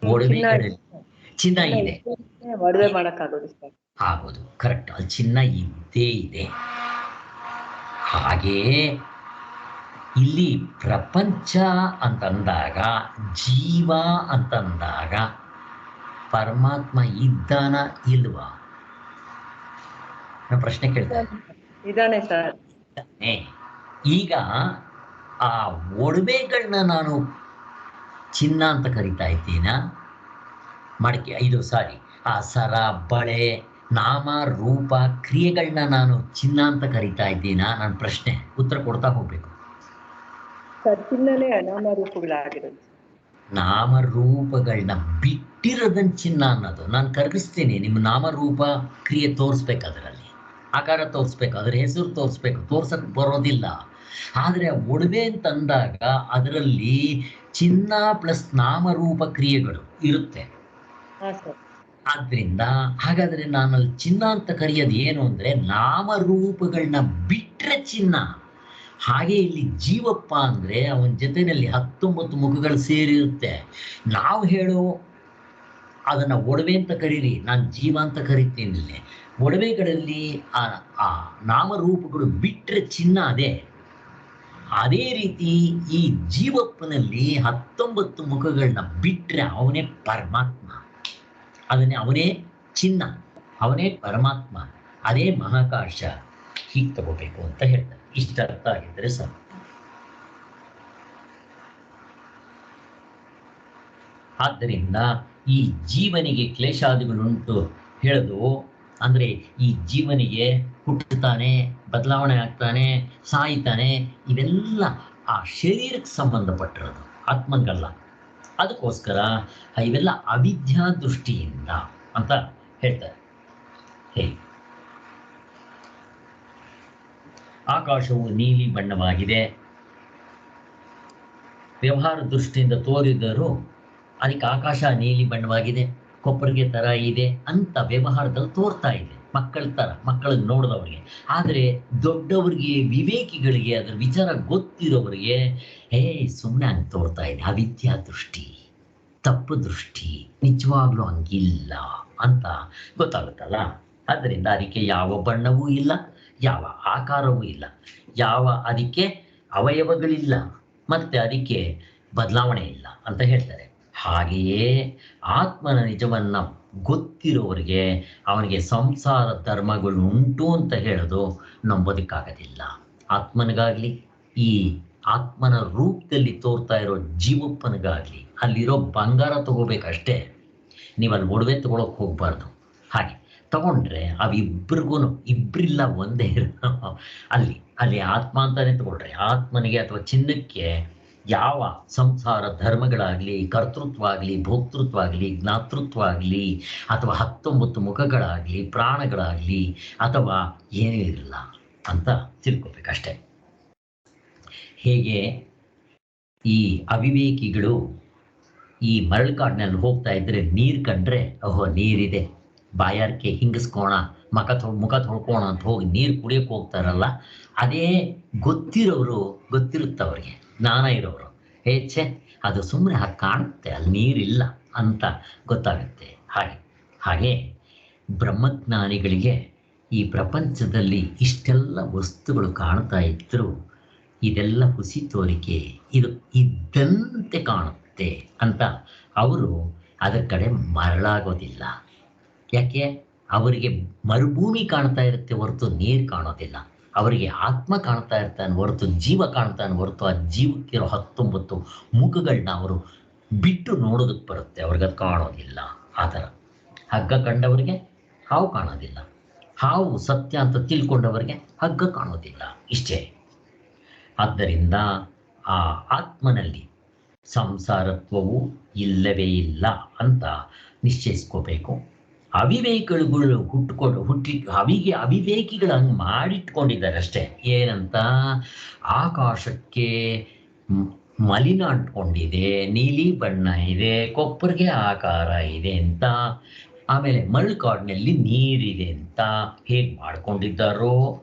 ಒಡವೆಗಳಲ್ಲಿ ಚಿನ್ನ ಇದೆ, ಒಡವೆ ಮಾಡಕ್ಕಾಗೋದು ಸರ್? ಆಗೋದು ಕರೆಕ್ಟ್, ಅಲ್ಲಿ ಚಿನ್ನ ಇದ್ದೇ ಇದೆ. ಹಾಗೇ ಇಲ್ಲಿ ಪ್ರಪಂಚ ಅಂತಂದಾಗ, ಜೀವ ಅಂತಂದಾಗ ಪರಮಾತ್ಮ ಇದ್ದಾನ ಇಲ್ವಾ? ನಾನು ಪ್ರಶ್ನೆ ಕೇಳ್ತೇನೆ. ಇದಾನೆ ಸರ್. ಈಗ ಆ ಒಡವೆಗಳನ್ನ ನಾನು ಚಿನ್ನ ಅಂತ ಕರಿತಾ ಇದ್ದೀನ? ಮಡಕೆ, ಇದು ಸಾರಿ, ಆ ಸರ, ಬಳೆ, ನಾಮ ರೂಪ ಕ್ರಿಯೆಗಳನ್ನ ನಾನು ಚಿನ್ನ ಅಂತ ಕರಿತಾ ಇದ್ದೀನಾ? ನನ್ನ ಪ್ರಶ್ನೆ, ಉತ್ತರ ಕೊಡ್ತಾ ಹೋಗ್ಬೇಕು. ಸರ್ ಚಿನ್ನನೇ ನಾಮ ರೂಪಗಳಾಗಿರೋದು. ನಾಮರೂಪಗಳನ್ನ ಬಿಟ್ಟಿರೋದನ್ನ ಚಿನ್ನ ಅನ್ನೋದು. ನಾನು ಕರಗಿಸ್ತೀನಿ, ನಿಮ್ಮ ನಾಮರೂಪ ಕ್ರಿಯೆ ತೋರಿಸ್ಬೇಕು, ಅದರಲ್ಲಿ ಆಕಾರ ತೋರಿಸ್ಬೇಕು, ಅದ್ರ ಹೆಸರು ತೋರಿಸ್ಬೇಕು, ತೋರ್ಸಕ್ ಬರೋದಿಲ್ಲ. ಆದರೆ ಒಡವೆ ಅಂತಂದಾಗ ಅದರಲ್ಲಿ ಚಿನ್ನ ಪ್ಲಸ್ ನಾಮರೂಪ ಕ್ರಿಯೆಗಳು ಇರುತ್ತೆ. ಆದ್ರಿಂದ ಹಾಗಾದ್ರೆ ನಾನಲ್ಲಿ ಚಿನ್ನ ಅಂತ ಕರೆಯೋದು ಏನು ಅಂದ್ರೆ ನಾಮರೂಪಗಳನ್ನ ಬಿಟ್ರೆ ಚಿನ್ನ. ಹಾಗೆ ಇಲ್ಲಿ ಜೀವಪ್ಪ ಅಂದ್ರೆ ಅವನ ಜೊತೆಯಲ್ಲಿ 19 ಮುಖಗಳು ಸೇರಿರುತ್ತೆ. ನಾವು ಹೇಳೋ ಅದನ್ನ ಒಡವೆ ಅಂತ ಕರೀರಿ, ನಾನು ಜೀವ ಅಂತ ಕರಿತೀನಿ. ಇಲ್ಲಿ ಒಡವೆಗಳಲ್ಲಿ ಆ ನಾಮರೂಪಗಳು ಬಿಟ್ರೆ ಚಿನ್ನ ಅದೇ ರೀತಿ ಈ ಜೀವಪ್ಪನಲ್ಲಿ 19 ಮುಖಗಳನ್ನ ಬಿಟ್ರೆ ಅವನೇ ಪರಮಾತ್ಮ, ಅವನೇ ಚಿನ್ನ, ಅವನೇ ಪರಮಾತ್ಮ, ಅದೇ ಮಹಾಕಾಶ. ಹೀಗೆ ತಗೋಬೇಕು ಅಂತ ಹೇಳ್ತಾರೆ. ಇಷ್ಟ ಅರ್ಥ ಆಗಿದ್ರೆ ಸಾಕು. ಆದ್ದರಿಂದ ಈ ಜೀವನಿಗೆ ಕ್ಲೇಶಾದಿಗಳುಂಟು ಹೇಳೋದು ಅಂದ್ರೆ ಈ ಜೀವನಿಗೆ ಹುಟ್ಟುತ್ತಾನೆ, ಬದಲಾವಣೆ ಆಗ್ತಾನೆ, ಸಾಯ್ತಾನೆ, ಇವೆಲ್ಲ ಆ ಶರೀರಕ್ಕೆ ಸಂಬಂಧಪಟ್ಟಿರೋದು, ಆತ್ಮಂಗಲ್ಲ. ಅದಕ್ಕೋಸ್ಕರ ಇವೆಲ್ಲ ಅವಿದ್ಯಾ ದೃಷ್ಟಿಯಿಂದ ಅಂತ ಹೇಳ್ತಾರೆ. ಹೇಗೆ ಆಕಾಶವು ನೀಲಿ ಬಣ್ಣವಾಗಿದೆ, ವ್ಯವಹಾರ ದೃಷ್ಟಿಯಿಂದ ತೋರಿದರೂ ಅದಕ್ಕೆ ಆಕಾಶ ನೀಲಿ ಬಣ್ಣವಾಗಿದೆ, ಕೊಪ್ಪರಿಗೆ ತರ ಇದೆ ಅಂತ ವ್ಯವಹಾರದಲ್ಲಿ ತೋರ್ತಾ ಇದೆ, ಮಕ್ಕಳ ತರ, ಮಕ್ಕಳಿಗೆ ನೋಡಿದವರಿಗೆ. ಆದರೆ ದೊಡ್ಡವರಿಗೆ, ವಿವೇಕಿಗಳಿಗೆ, ಅದ್ರ ವಿಚಾರ ಗೊತ್ತಿರೋವರಿಗೆ ಸುಮ್ಮನೆ ಹಂಗೆ ತೋರ್ತಾ ಇದೆ, ಅವಿದ್ಯಾ ದೃಷ್ಟಿ, ತಪ್ಪು ದೃಷ್ಟಿ, ನಿಜವಾಗ್ಲೂ ಹಂಗಿಲ್ಲ ಅಂತ ಗೊತ್ತಾಗುತ್ತಲ್ಲ. ಆದ್ದರಿಂದ ಅದಕ್ಕೆ ಯಾವ ಬಣ್ಣವೂ ಇಲ್ಲ, ಯಾವ ಆಕಾರವೂ ಇಲ್ಲ, ಯಾವ ಅದಕ್ಕೆ ಅವಯವಗಳಿಲ್ಲ, ಮತ್ತೆ ಅದಕ್ಕೆ ಬದಲಾವಣೆ ಇಲ್ಲ ಅಂತ ಹೇಳ್ತಾರೆ. ಹಾಗೆಯೇ ಆತ್ಮನ ನಿಜವನ್ನ ಗೊತ್ತಿರೋರಿಗೆ ಅವನಿಗೆ ಸಂಸಾರ ಧರ್ಮಗಳು ಉಂಟು ಅಂತ ಹೇಳೋದು ನಂಬೋದಕ್ಕಾಗೋದಿಲ್ಲ. ಆತ್ಮನಿಗಾಗ್ಲಿ, ಈ ಆತ್ಮನ ರೂಪದಲ್ಲಿ ತೋರ್ತಾ ಇರೋ ಜೀವಪ್ಪನಿಗಾಗ್ಲಿ ಅಲ್ಲಿರೋ ಬಂಗಾರ ತಗೋಬೇಕಷ್ಟೇ, ನೀವು ಅಲ್ಲಿ ಒಡವೆ ತಗೊಳಕ್ ಹೋಗ್ಬಾರ್ದು. ಹಾಗೆ ತಗೊಂಡ್ರೆ ಅವಿಬ್ರಿಗೂ ಇಬ್ಬರಿಲ್ಲ ಒಂದೇ ಅಲ್ಲಿ ಆತ್ಮ ಅಂತಾನೆ ತಗೊಳ್ರಿ. ಆತ್ಮನಿಗೆ ಅಥವಾ ಚಿನ್ನಕ್ಕೆ ಯಾವ ಸಂಸಾರ ಧರ್ಮಗಳಾಗ್ಲಿ, ಕರ್ತೃತ್ವ ಆಗಲಿ, ಭೋಕ್ತೃತ್ವ ಆಗಲಿ, ಜ್ಞಾತೃತ್ವ ಆಗಲಿ, ಅಥವಾ 19 ಮುಖಗಳಾಗ್ಲಿ, ಪ್ರಾಣಗಳಾಗ್ಲಿ, ಅಥವಾ ಏನೂ ಇರಲ್ಲ ಅಂತ ತಿಳ್ಕೊಬೇಕಷ್ಟೆ. ಹೇಗೆ ಈ ಅವಿವೇಕಿಗಳು ಈ ಮರಳುಕಾಡಿನಲ್ಲಿ ಹೋಗ್ತಾ ಇದ್ರೆ ನೀರು ಕಂಡ್ರೆ ನೀರಿದೆ, ಬಾಯಾರಿಕೆ ಹಿಂಗಿಸ್ಕೋಣ, ಮುಖ ತೊಳ್ಕೋಣ ಅಂತ ಹೋಗಿ ನೀರು ಕುಡಿಯೋಕೆ ಹೋಗ್ತಾರಲ್ಲ, ಅದೇ ಗೊತ್ತಿರೋರು, ಗೊತ್ತಿರುತ್ತವ್ರಿಗೆ, ಜ್ಞಾನ ಇರೋರು, ಛೆ ಅದು ಸುಮ್ಮನೆ ಹಾಗೆ ಕಾಣುತ್ತೆ, ಅಲ್ಲಿ ನೀರಿಲ್ಲ ಅಂತ ಗೊತ್ತಾಗುತ್ತೆ. ಹಾಗೆ ಬ್ರಹ್ಮಜ್ಞಾನಿಗಳಿಗೆ ಈ ಪ್ರಪಂಚದಲ್ಲಿ ಇಷ್ಟೆಲ್ಲ ವಸ್ತುಗಳು ಕಾಣ್ತಾ ಇದ್ರು ಇದೆಲ್ಲ ಹುಸಿ ತೋರಿಕೆ, ಇದು ಇದ್ದಂತೆ ಕಾಣುತ್ತೆ ಅಂತ ಅವರು ಅದರ ಕಡೆ ಮರಳಾಗೋದಿಲ್ಲ. ಯಾಕೆ? ಅವರಿಗೆ ಮರುಭೂಮಿ ಕಾಣ್ತಾ ಇರುತ್ತೆ ಹೊರತು ನೀರು ಕಾಣೋದಿಲ್ಲ. ಅವರಿಗೆ ಆತ್ಮ ಕಾಣ್ತಾ ಇರ್ತಾನೆ ಹೊರತು ಜೀವ ಕಾಣ್ತಾನೆ ಹೊರತು ಆ ಜೀವಕ್ಕಿರೋ 19 ಮುಖಗಳನ್ನ ಅವರು ಬಿಟ್ಟು ನೋಡೋದಕ್ಕೆ ಬರುತ್ತೆ, ಅವ್ರಿಗೆ ಅದು ಕಾಣೋದಿಲ್ಲ. ಆ ಥರ ಹಗ್ಗ ಕಂಡವರಿಗೆ ಹಾವು ಕಾಣೋದಿಲ್ಲ, ಹಾವು ಸತ್ಯ ಅಂತ ತಿಳ್ಕೊಂಡವರಿಗೆ ಹಗ್ಗ ಕಾಣೋದಿಲ್ಲ, ಇಷ್ಟೇ. ಆದ್ದರಿಂದ ಆ ಆತ್ಮನಲ್ಲಿ ಸಂಸಾರತ್ವವು ಇಲ್ಲವೇ ಇಲ್ಲ ಅಂತ ನಿಶ್ಚಯಿಸ್ಕೋಬೇಕು. ಅವಿವೇಕಿಗಳು ಅವಿವೇಕಿಗಳು ಹಂಗೆ ಮಾಡಿಟ್ಕೊಂಡಿದ್ದಾರೆ ಅಷ್ಟೇ. ಏನಂತ? ಆಕಾಶಕ್ಕೆ ಮಲಿನ ಅಂಟ್ಕೊಂಡಿದೆ, ನೀಲಿ ಬಣ್ಣ ಇದೆ, ಕೊಪ್ಪರಿಗೆ ಆಕಾರ ಇದೆ ಅಂತ, ಆಮೇಲೆ ಮರಳುಕಾಡಿನಲ್ಲಿ ನೀರಿದೆ ಅಂತ ಹೇಗೆ ಮಾಡ್ಕೊಂಡಿದ್ದಾರೋ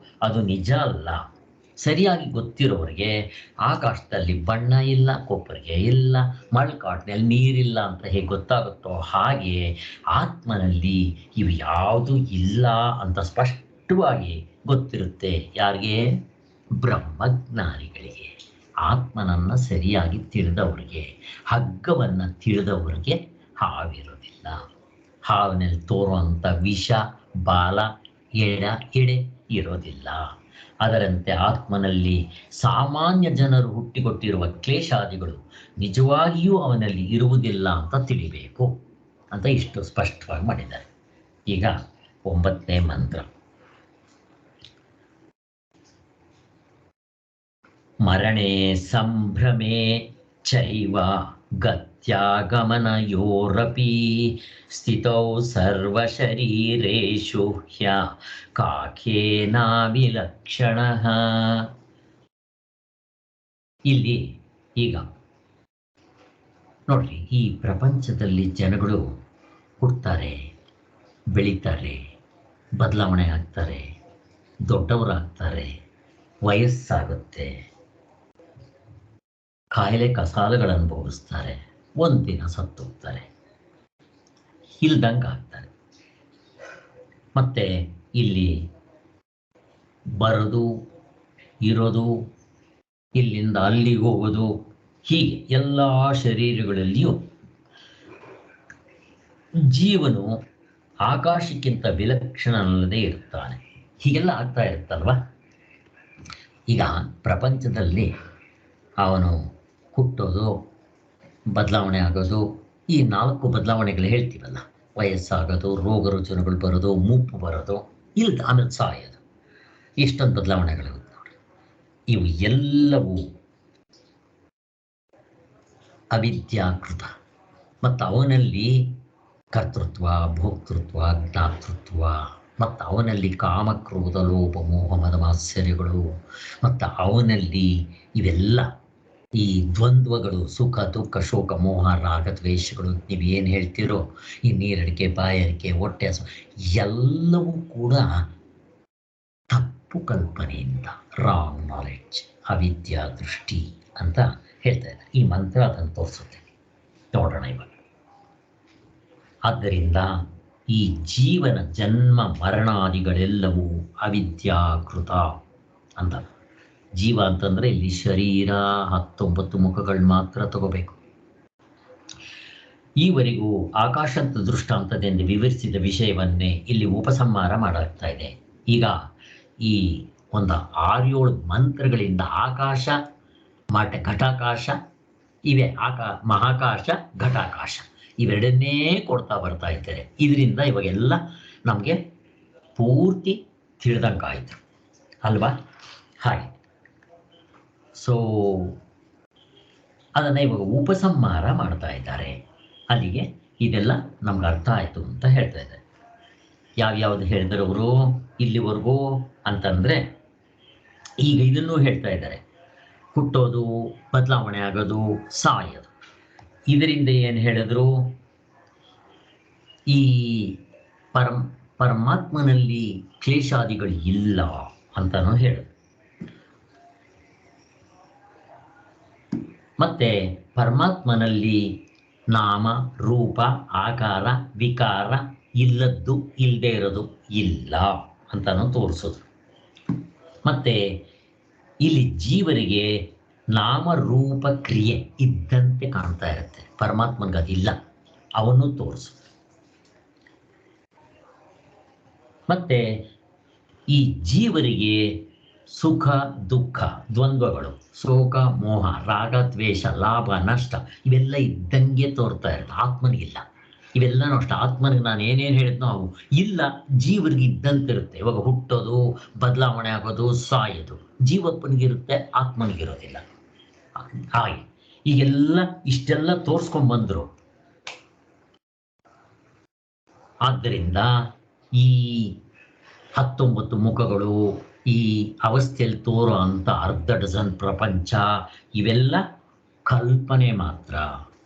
ಅದು ನಿಜ ಅಲ್ಲ. ಸರಿಯಾಗಿ ಗೊತ್ತಿರೋರಿಗೆ ಆಕಾಶದಲ್ಲಿ ಬಣ್ಣ ಇಲ್ಲ, ಕೊಪ್ಪರಿಗೆ ಇಲ್ಲ, ಮರಳುಕಾಡಿನಲ್ಲಿ ನೀರಿಲ್ಲ ಅಂತ ಹೇಗೆ ಗೊತ್ತಾಗುತ್ತೋ ಹಾಗೆ ಆತ್ಮನಲ್ಲಿ ಇವು ಯಾವುದೂ ಇಲ್ಲ ಅಂತ ಸ್ಪಷ್ಟವಾಗಿ ಗೊತ್ತಿರುತ್ತೆ. ಯಾರಿಗೆ? ಬ್ರಹ್ಮಜ್ಞಾನಿಗಳಿಗೆ, ಆತ್ಮನನ್ನು ಸರಿಯಾಗಿ ತಿಳಿದವರಿಗೆ. ಹಗ್ಗವನ್ನು ತಿಳಿದವರಿಗೆ ಹಾವಿರೋದಿಲ್ಲ. ಹಾವಿನಲ್ಲಿ ತೋರುವಂಥ ವಿಷ, ಬಾಲ, ಎಡೆ ಇರೋದಿಲ್ಲ. ಅದರಂತೆ ಆತ್ಮನಲ್ಲಿ ಸಾಮಾನ್ಯ ಜನರು ಹುಟ್ಟಿಕೊಟ್ಟಿರುವ ಕ್ಲೇಶಾದಿಗಳು ನಿಜವಾಗಿಯೂ ಅವನಲ್ಲಿ ಇರುವುದಿಲ್ಲ ಅಂತ ತಿಳಿಬೇಕು ಅಂತ ಇಷ್ಟು ಸ್ಪಷ್ಟವಾಗಿ ಮಾಡಿದ್ದಾರೆ. ಈಗ 9ನೇ ಮಂತ್ರ. ಮರಣೆ ಸಂಭ್ರಮೆ ಚೈವ ಗತ್ಯಾಗಮನಯೋರಪಿ ಸ್ಥಿತೌ ಸರ್ವಶರೀರೇಷು ಕಾಖೇನ ವಿಲಕ್ಷಣಃ. ಇಲ್ಲಿ ಈಗ ನೋಡ್ರಿ, ಈ ಪ್ರಪಂಚದಲ್ಲಿ ಜನಗಳು ಹುಡ್ತಾರೆ, ಬೆಳೀತಾರೆ, ಬದಲಾವಣೆ ಆಗ್ತಾರೆ, ದೊಡ್ಡವರಾಗ್ತಾರೆ, ವಯಸ್ಸಾಗುತ್ತೆ, ಕಾಯಿಲೆ ಕಸಾಲಗಳನ್ನು ಅನುಭವಿಸ್ತಾರೆ, ಒಂದಿನ ಸತ್ತೋಗ್ತಾರೆ, ಇಲ್ದಂಗೆ ಆಗ್ತಾರೆ. ಮತ್ತೆ ಇಲ್ಲಿ ಬರೋದು, ಇರೋದು, ಇಲ್ಲಿಂದ ಅಲ್ಲಿಗೆ ಹೋಗೋದು, ಹೀಗೆ ಎಲ್ಲ ಶರೀರಗಳಲ್ಲಿಯೂ ಜೀವನು ಆಕಾಶಕ್ಕಿಂತ ವಿಲಕ್ಷಣನಲ್ಲದೆ ಇರ್ತಾನೆ. ಹೀಗೆಲ್ಲ ಆಗ್ತಾ ಇರುತ್ತಲ್ವ. ಈಗ ಪ್ರಪಂಚದಲ್ಲಿ ಅವನು ಹುಟ್ಟೋದು, ಬದಲಾವಣೆ ಆಗೋದು, ಈ 4 ಬದಲಾವಣೆಗಳು ಹೇಳ್ತೀವಲ್ಲ, ವಯಸ್ಸಾಗೋದು, ರೋಗ ರುಜಿನಗಳು ಬರೋದು, ಮುಪ್ಪು ಬರೋದು, ಇಲ್ದ ಆಮೇಲೆ ಸಾಯೋದು, ಇಷ್ಟೊಂದು ಬದಲಾವಣೆಗಳಿರುತ್ತೆ ನೋಡಿ. ಇವು ಎಲ್ಲವೂ ಅವಿದ್ಯಾಕೃತ. ಮತ್ತು ಅವನಲ್ಲಿ ಕರ್ತೃತ್ವ, ಭೋಕ್ತೃತ್ವ, ಜ್ಞಾತೃತ್ವ, ಮತ್ತು ಅವನಲ್ಲಿ ಕಾಮಕ್ರೋಧ, ಲೋಭ, ಮೋಹ, ಮದ, ಮಾತ್ಸರ್ಯಗಳು, ಮತ್ತು ಅವನಲ್ಲಿ ಇವೆಲ್ಲ ಈ ದ್ವಂದ್ವಗಳು, ಸುಖ, ದುಃಖ, ಶೋಕ, ಮೋಹ, ರಾಗ, ದ್ವೇಷಗಳು, ನೀವೇನು ಹೇಳ್ತೀರೋ, ಈ ನೀರಡಿಕೆ, ಬಾಯಾರಿಕೆ, ಹೊಟ್ಟೆ ಹಸು, ಎಲ್ಲವೂ ಕೂಡ ತಪ್ಪು ಕಲ್ಪನೆಯಿಂದ, ರಾಂಗ್ ನಾಲೆಡ್ಜ್, ಅವಿದ್ಯಾ ದೃಷ್ಟಿ ಅಂತ ಹೇಳ್ತಾ ಇದ್ದಾರೆ. ಈ ಮಂತ್ರ ಅದನ್ನು ತೋರಿಸುತ್ತೆ. ನೋಡೋಣ ಇವಾಗ. ಆದ್ದರಿಂದ ಈ ಜೀವನ ಜನ್ಮ ಮರಣಾದಿಗಳೆಲ್ಲವೂ ಅವಿದ್ಯಾಕೃತ ಅಂತ. ಜೀವ ಅಂತಂದರೆ ಇಲ್ಲಿ ಶರೀರ, 19 ಮುಖಗಳು ಮಾತ್ರ ತಗೋಬೇಕು. ಈವರೆಗೂ ಆಕಾಶದ ದೃಷ್ಟಾಂತದಿಂದ ವಿವರಿಸಿದ ವಿಷಯವನ್ನೇ ಇಲ್ಲಿ ಉಪಸಂಹಾರ ಮಾಡಾಗ್ತಾ ಇದೆ. ಈಗ ಈ ಒಂದು 6-7 ಮಂತ್ರಗಳಿಂದ ಆಕಾಶ, ಘಟಾಕಾಶ ಇವೆ, ಮಹಾಕಾಶ, ಘಟಾಕಾಶ ಇವೆರಡನ್ನೇ ಕೊಡ್ತಾ ಬರ್ತಾ ಇದ್ದಾರೆ. ಇದರಿಂದ ಇವಾಗೆಲ್ಲ ನಮಗೆ ಪೂರ್ತಿ ತಿಳಿದಂಗಾಯಿತು ಅಲ್ವಾ? ಹಾಗೆ ಸೊ ಅದನ್ನು ಇವಾಗ ಉಪಸಂಹಾರ ಮಾಡ್ತಾ ಇದ್ದಾರೆ. ಅಲ್ಲಿಗೆ ಇದೆಲ್ಲ ನಮ್ಗೆ ಅರ್ಥ ಆಯಿತು ಅಂತ ಹೇಳ್ತಾ ಇದ್ದಾರೆ. ಯಾವ್ಯಾವ್ದು ಹೇಳಿದ್ರು ಅವರು ಇಲ್ಲಿವರೆಗೂ ಅಂತಂದರೆ, ಈಗ ಇದನ್ನು ಹೇಳ್ತಾ ಇದ್ದಾರೆ. ಹುಟ್ಟೋದು, ಬದಲಾವಣೆ ಆಗೋದು, ಸಾಯೋದು. ಇದರಿಂದ ಏನು ಹೇಳಿದ್ರು, ಈ ಪರಮಾತ್ಮನಲ್ಲಿ ಕ್ಲೇಶಾದಿಗಳು ಇಲ್ಲ ಅಂತನೂ ಹೇಳಿದ್ರು. ಮತ್ತೆ ಪರಮಾತ್ಮನಲ್ಲಿ ನಾಮ, ರೂಪ, ಆಕಾರ, ವಿಕಾರ ಇಲ್ಲದ್ದು, ಇಲ್ಲದೆ ಇರೋದು ಇಲ್ಲ ಅಂತನೂ ತೋರಿಸೋದು. ಮತ್ತೆ ಇಲ್ಲಿ ಜೀವರಿಗೆ ನಾಮ ರೂಪ ಕ್ರಿಯೆ ಇದ್ದಂತೆ ಕಾಣ್ತಾ ಇರುತ್ತೆ, ಪರಮಾತ್ಮನಿಗೆ ಅದಿಲ್ಲ, ಅವನ್ನು ತೋರಿಸು. ಮತ್ತೆ ಈ ಜೀವರಿಗೆ ಸುಖ ದುಃಖ ದ್ವಂದ್ವಗಳು, ಶೋಕ ಮೋಹ, ರಾಗ ದ್ವೇಷ, ಲಾಭ ನಷ್ಟ ಇವೆಲ್ಲ ಇದ್ದಂಗೆ ತೋರ್ತಾ ಇರುತ್ತೆ. ಆತ್ಮನಿಗಿಲ್ಲ. ಇವೆಲ್ಲನೂ ಅಷ್ಟೇ. ಆತ್ಮನಿಗೆ ನಾನು ಏನೇನು ಹೇಳಿದ್ನೋ ಅವು ಇಲ್ಲ, ಜೀವರಿಗೆ ಇದ್ದಂತಿರುತ್ತೆ. ಇವಾಗ ಹುಟ್ಟೋದು, ಬದಲಾವಣೆ ಆಗೋದು, ಸಾಯೋದು ಜೀವಪ್ಪನಿಗಿರುತ್ತೆ, ಆತ್ಮನಿಗಿರೋದಿಲ್ಲ. ಹಾಗೆ ಈಗೆಲ್ಲ ಇಷ್ಟೆಲ್ಲ ತೋರಿಸ್ಕೊಂಡ್ಬಂದ್ರು. ಆದ್ದರಿಂದ ಈ 19 ಮುಖಗಳು, ಈ ಅವಸ್ಥೆಯಲ್ಲಿ ತೋರೋ ಅಂಥ 1/2 ಡಜನ್ ಪ್ರಪಂಚ ಇವೆಲ್ಲ ಕಲ್ಪನೆ ಮಾತ್ರ,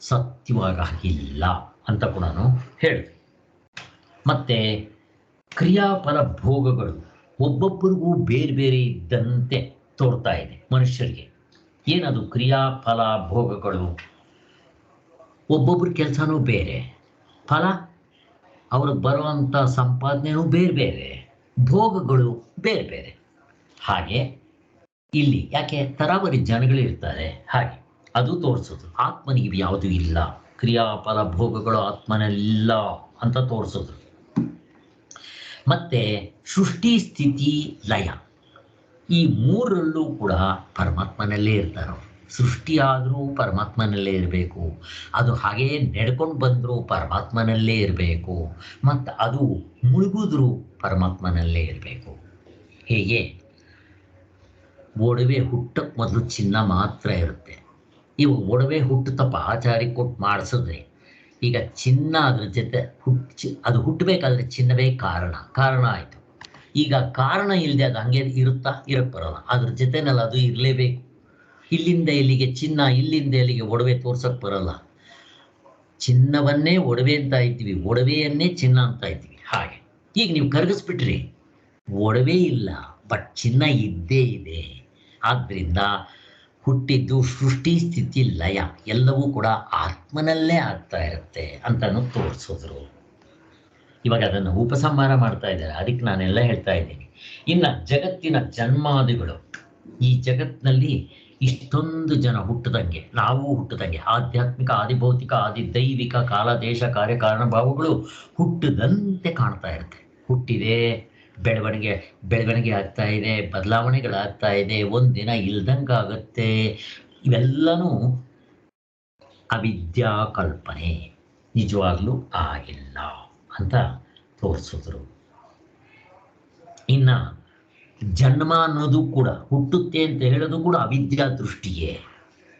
ಸತ್ಯವಾಗಿಲ್ಲ ಅಂತ ಕೂಡ ಹೇಳಿದ್ರು. ಮತ್ತೆ ಕ್ರಿಯಾಫಲ ಭೋಗಗಳು ಒಬ್ಬೊಬ್ಬರಿಗೂ ಬೇರೆ ಬೇರೆ ಇದ್ದಂತೆ ತೋರ್ತಾ ಇದೆ ಮನುಷ್ಯರಿಗೆ. ಏನದು ಕ್ರಿಯಾಫಲ ಭೋಗಗಳು? ಒಬ್ಬೊಬ್ಬರ ಕೆಲಸನೂ ಬೇರೆ, ಫಲ ಅವ್ರಿಗೆ ಬರುವಂಥ ಸಂಪಾದನೆಯೂ ಬೇರೆ ಬೇರೆ, ಭೋಗಗಳು ಬೇರೆ ಬೇರೆ. ಹಾಗೆ ಇಲ್ಲಿ ಯಾಕೆ ತರಾವರಿ ಜನಗಳಿರ್ತಾರೆ, ಹಾಗೆ ಅದು ತೋರಿಸೋದು. ಆತ್ಮನಿಗೆ ಯಾವುದೂ ಇಲ್ಲ, ಕ್ರಿಯಾಫಲ ಭೋಗಗಳು ಆತ್ಮನಲ್ಲಿಲ್ಲ ಅಂತ ತೋರಿಸೋದು. ಮತ್ತೆ ಸೃಷ್ಟಿ ಸ್ಥಿತಿ ಲಯ ಈ ಮೂರರಲ್ಲೂ ಕೂಡ ಪರಮಾತ್ಮನಲ್ಲೇ ಇರ್ತಾರೆ. ಸೃಷ್ಟಿಯಾದರೂ ಪರಮಾತ್ಮನಲ್ಲೇ ಇರಬೇಕು, ಅದು ಹಾಗೇ ನಡ್ಕೊಂಡು ಬಂದರೂ ಪರಮಾತ್ಮನಲ್ಲೇ ಇರಬೇಕು, ಮತ್ತು ಅದು ಮುಳುಗಿದ್ರೂ ಪರಮಾತ್ಮನಲ್ಲೇ ಇರಬೇಕು. ಹೀಗೆ ಒಡವೆ ಹುಟ್ಟಕ್ಕೆ ಮೊದಲು ಚಿನ್ನ ಮಾತ್ರ ಇರುತ್ತೆ. ಇವು ಒಡವೆ ಹುಟ್ಟುತ್ತಪ್ಪ ಆಚಾರಿ ಕೊಟ್ಟು ಮಾಡಿಸಿದ್ರೆ ಈಗ ಚಿನ್ನ ಅದ್ರ ಜೊತೆ ಅದು ಹುಟ್ಟಬೇಕಾದ್ರೆ ಚಿನ್ನವೇ ಕಾರಣ ಆಯಿತು. ಈಗ ಕಾರಣ ಇಲ್ಲದೆ ಅದು ಹಂಗೆ ಇರಕ್ಕೆ ಬರೋಲ್ಲ, ಅದ್ರ ಜೊತೆನಲ್ಲಿ ಅದು ಇರಲೇಬೇಕು. ಇಲ್ಲಿಂದ ಇಲ್ಲಿಗೆ ಚಿನ್ನ, ಇಲ್ಲಿಂದ ಇಲ್ಲಿಗೆ ಒಡವೆ ತೋರ್ಸಕ್ಕೆ ಬರೋಲ್ಲ. ಚಿನ್ನವನ್ನೇ ಒಡವೆ ಅಂತ ಇದ್ದೀವಿ, ಒಡವೆಯನ್ನೇ ಚಿನ್ನ ಅಂತ ಇದ್ದೀವಿ. ಹಾಗೆ ಈಗ ನೀವು ಕರಗಿಸ್ಬಿಟ್ರಿ, ಒಡವೆ ಇಲ್ಲ, ಬಟ್ ಚಿನ್ನ ಇದ್ದೇ ಇದೆ. ಆದ್ದರಿಂದ ಹುಟ್ಟಿದ್ದು ಸೃಷ್ಟಿ ಸ್ಥಿತಿ ಲಯ ಎಲ್ಲವೂ ಕೂಡ ಆತ್ಮನಲ್ಲೇ ಆಗ್ತಾ ಇರುತ್ತೆ ಅಂತನೂ ತೋರಿಸಿದ್ರು. ಇವಾಗ ಅದನ್ನು ಉಪಸಂಹಾರ ಮಾಡ್ತಾ ಇದ್ದಾರೆ, ಅದಕ್ಕೆ ನಾನೆಲ್ಲ ಹೇಳ್ತಾ ಇದ್ದೀನಿ. ಇನ್ನು ಜಗತ್ತಿನ ಜನ್ಮಾದಿಗಳು, ಈ ಜಗತ್ತಿನಲ್ಲಿ ಇಷ್ಟೊಂದು ಜನ ಹುಟ್ಟದಂಗೆ, ನಾವು ಹುಟ್ಟದಂಗೆ, ಆಧ್ಯಾತ್ಮಿಕ, ಆದಿಭೌತಿಕ, ಆದಿದೈವಿಕ, ಕಾಲ ದೇಶ ಕಾರ್ಯಕಾರಣ ಭಾವಗಳು ಹುಟ್ಟದಂತೆ ಕಾಣ್ತಾ ಇರುತ್ತೆ. ಹುಟ್ಟಿದೆ, ಬೆಳವಣಿಗೆ ಆಗ್ತಾ ಇದೆ, ಬದಲಾವಣೆಗಳಾಗ್ತಾ ಇದೆ, ಒಂದಿನ ಇಲ್ದಂಗಾಗತ್ತೆ. ಇವೆಲ್ಲನೂ ಅವಿದ್ಯಾ ಕಲ್ಪನೆ, ನಿಜವಾಗ್ಲೂ ಆಗಿಲ್ಲ ಅಂತ ತೋರಿಸಿದ್ರು. ಇನ್ನು ಜನ್ಮ ಅನ್ನೋದು ಕೂಡ ಹುಟ್ಟುತ್ತೆ ಅಂತ ಹೇಳೋದು ಕೂಡ ಅವಿದ್ಯಾ ದೃಷ್ಟಿಯೇ,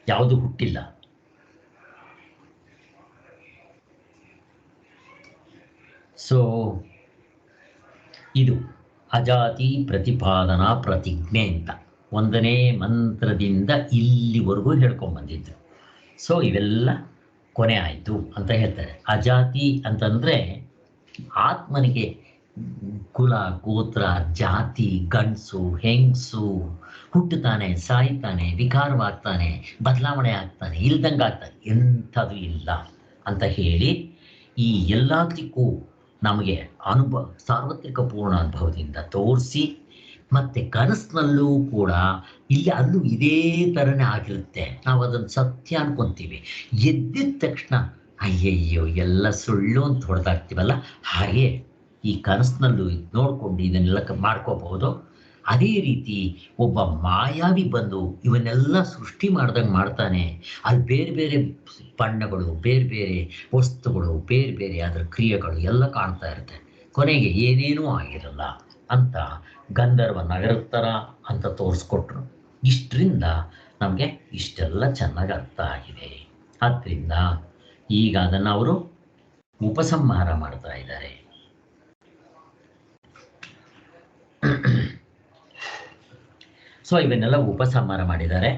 ಯಾವುದು ಹುಟ್ಟಿಲ್ಲ. ಸೊ ಇದು ಅಜಾತಿ ಪ್ರತಿಪಾದನಾ ಪ್ರತಿಜ್ಞೆ ಅಂತ 1ನೇ ಮಂತ್ರದಿಂದ ಇಲ್ಲಿವರೆಗೂ ಹೇಳ್ಕೊಂಡ್ಬಂದಿದ್ರು. ಸೊ ಇವೆಲ್ಲ ಕೊನೆ ಆಯಿತು ಅಂತ ಹೇಳ್ತಾರೆ. ಅಜಾತಿ ಅಂತಂದರೆ ಆತ್ಮನಿಗೆ ಕುಲ, ಗೋತ್ರ, ಜಾತಿ, ಗಂಡಸು, ಹೆಂಗಸು, ಹುಟ್ಟುತ್ತಾನೆ, ಸಾಯ್ತಾನೆ, ವಿಕಾರವಾಗ್ತಾನೆ, ಬದಲಾವಣೆ ಆಗ್ತಾನೆ, ಇಲ್ದಂಗೆ ಆಗ್ತಾನೆ, ಎಂಥದ್ದು ಇಲ್ಲ ಅಂತ ಹೇಳಿ ಈ ಎಲ್ಲದಕ್ಕೂ ನಮಗೆ ಸಾರ್ವತ್ರಿಕ ಪೂರ್ಣ ಅನುಭವದಿಂದ ತೋರಿಸಿ, ಮತ್ತು ಕನಸಿನಲ್ಲೂ ಕೂಡ ಇಲ್ಲಿ ಅಲ್ಲೂ ಇದೇ ಥರನೇ ಆಗಿರುತ್ತೆ. ನಾವು ಅದನ್ನು ಸತ್ಯ ಅನ್ಕೊತೀವಿ, ಎದ್ದಿದ ತಕ್ಷಣ ಅಯ್ಯಯ್ಯೋ ಎಲ್ಲ ಸುಳ್ಳು ಅಂತ ಹೊಡೆದಾಗ್ತೀವಲ್ಲ, ಹಾಗೆ ಈ ಕನಸಿನಲ್ಲೂ ನೋಡಿಕೊಂಡು ಇದನ್ನೆಲ್ಲ ಮಾಡ್ಕೋಬಹುದು. ಅದೇ ರೀತಿ ಒಬ್ಬ ಮಾಯಾವಿ ಬಂದು ಇವನ್ನೆಲ್ಲ ಸೃಷ್ಟಿ ಮಾಡ್ದಂಗೆ ಮಾಡ್ತಾನೆ. ಅಲ್ಲಿ ಬೇರೆ ಬೇರೆ ಬಣ್ಣಗಳು, ಬೇರೆ ಬೇರೆ ವಸ್ತುಗಳು, ಬೇರೆ ಬೇರೆ ಅದರ ಕ್ರಿಯೆಗಳು ಎಲ್ಲ ಕಾಣ್ತಾ ಇರುತ್ತೆ. ಕೊನೆಗೆ ಏನೇನೂ ಆಗಿರಲ್ಲ ಅಂತ ಗಂಧರ್ವ ನಗರದ ಥರ ಅಂತ ತೋರಿಸ್ಕೊಟ್ರು. ಇಷ್ಟರಿಂದ ನಮಗೆ ಇಷ್ಟೆಲ್ಲ ಚೆನ್ನಾಗಿ ಅರ್ಥ ಆಗಿದೆ. ಆದ್ದರಿಂದ ಈಗ ಅದನ್ನು ಅವರು ಉಪಸಂಹಾರ ಮಾಡ್ತಾ ಇದ್ದಾರೆ. ಸೊ ಇವನ್ನೆಲ್ಲ ಉಪಸಂಹಾರ ಮಾಡಿದ್ದಾರೆ.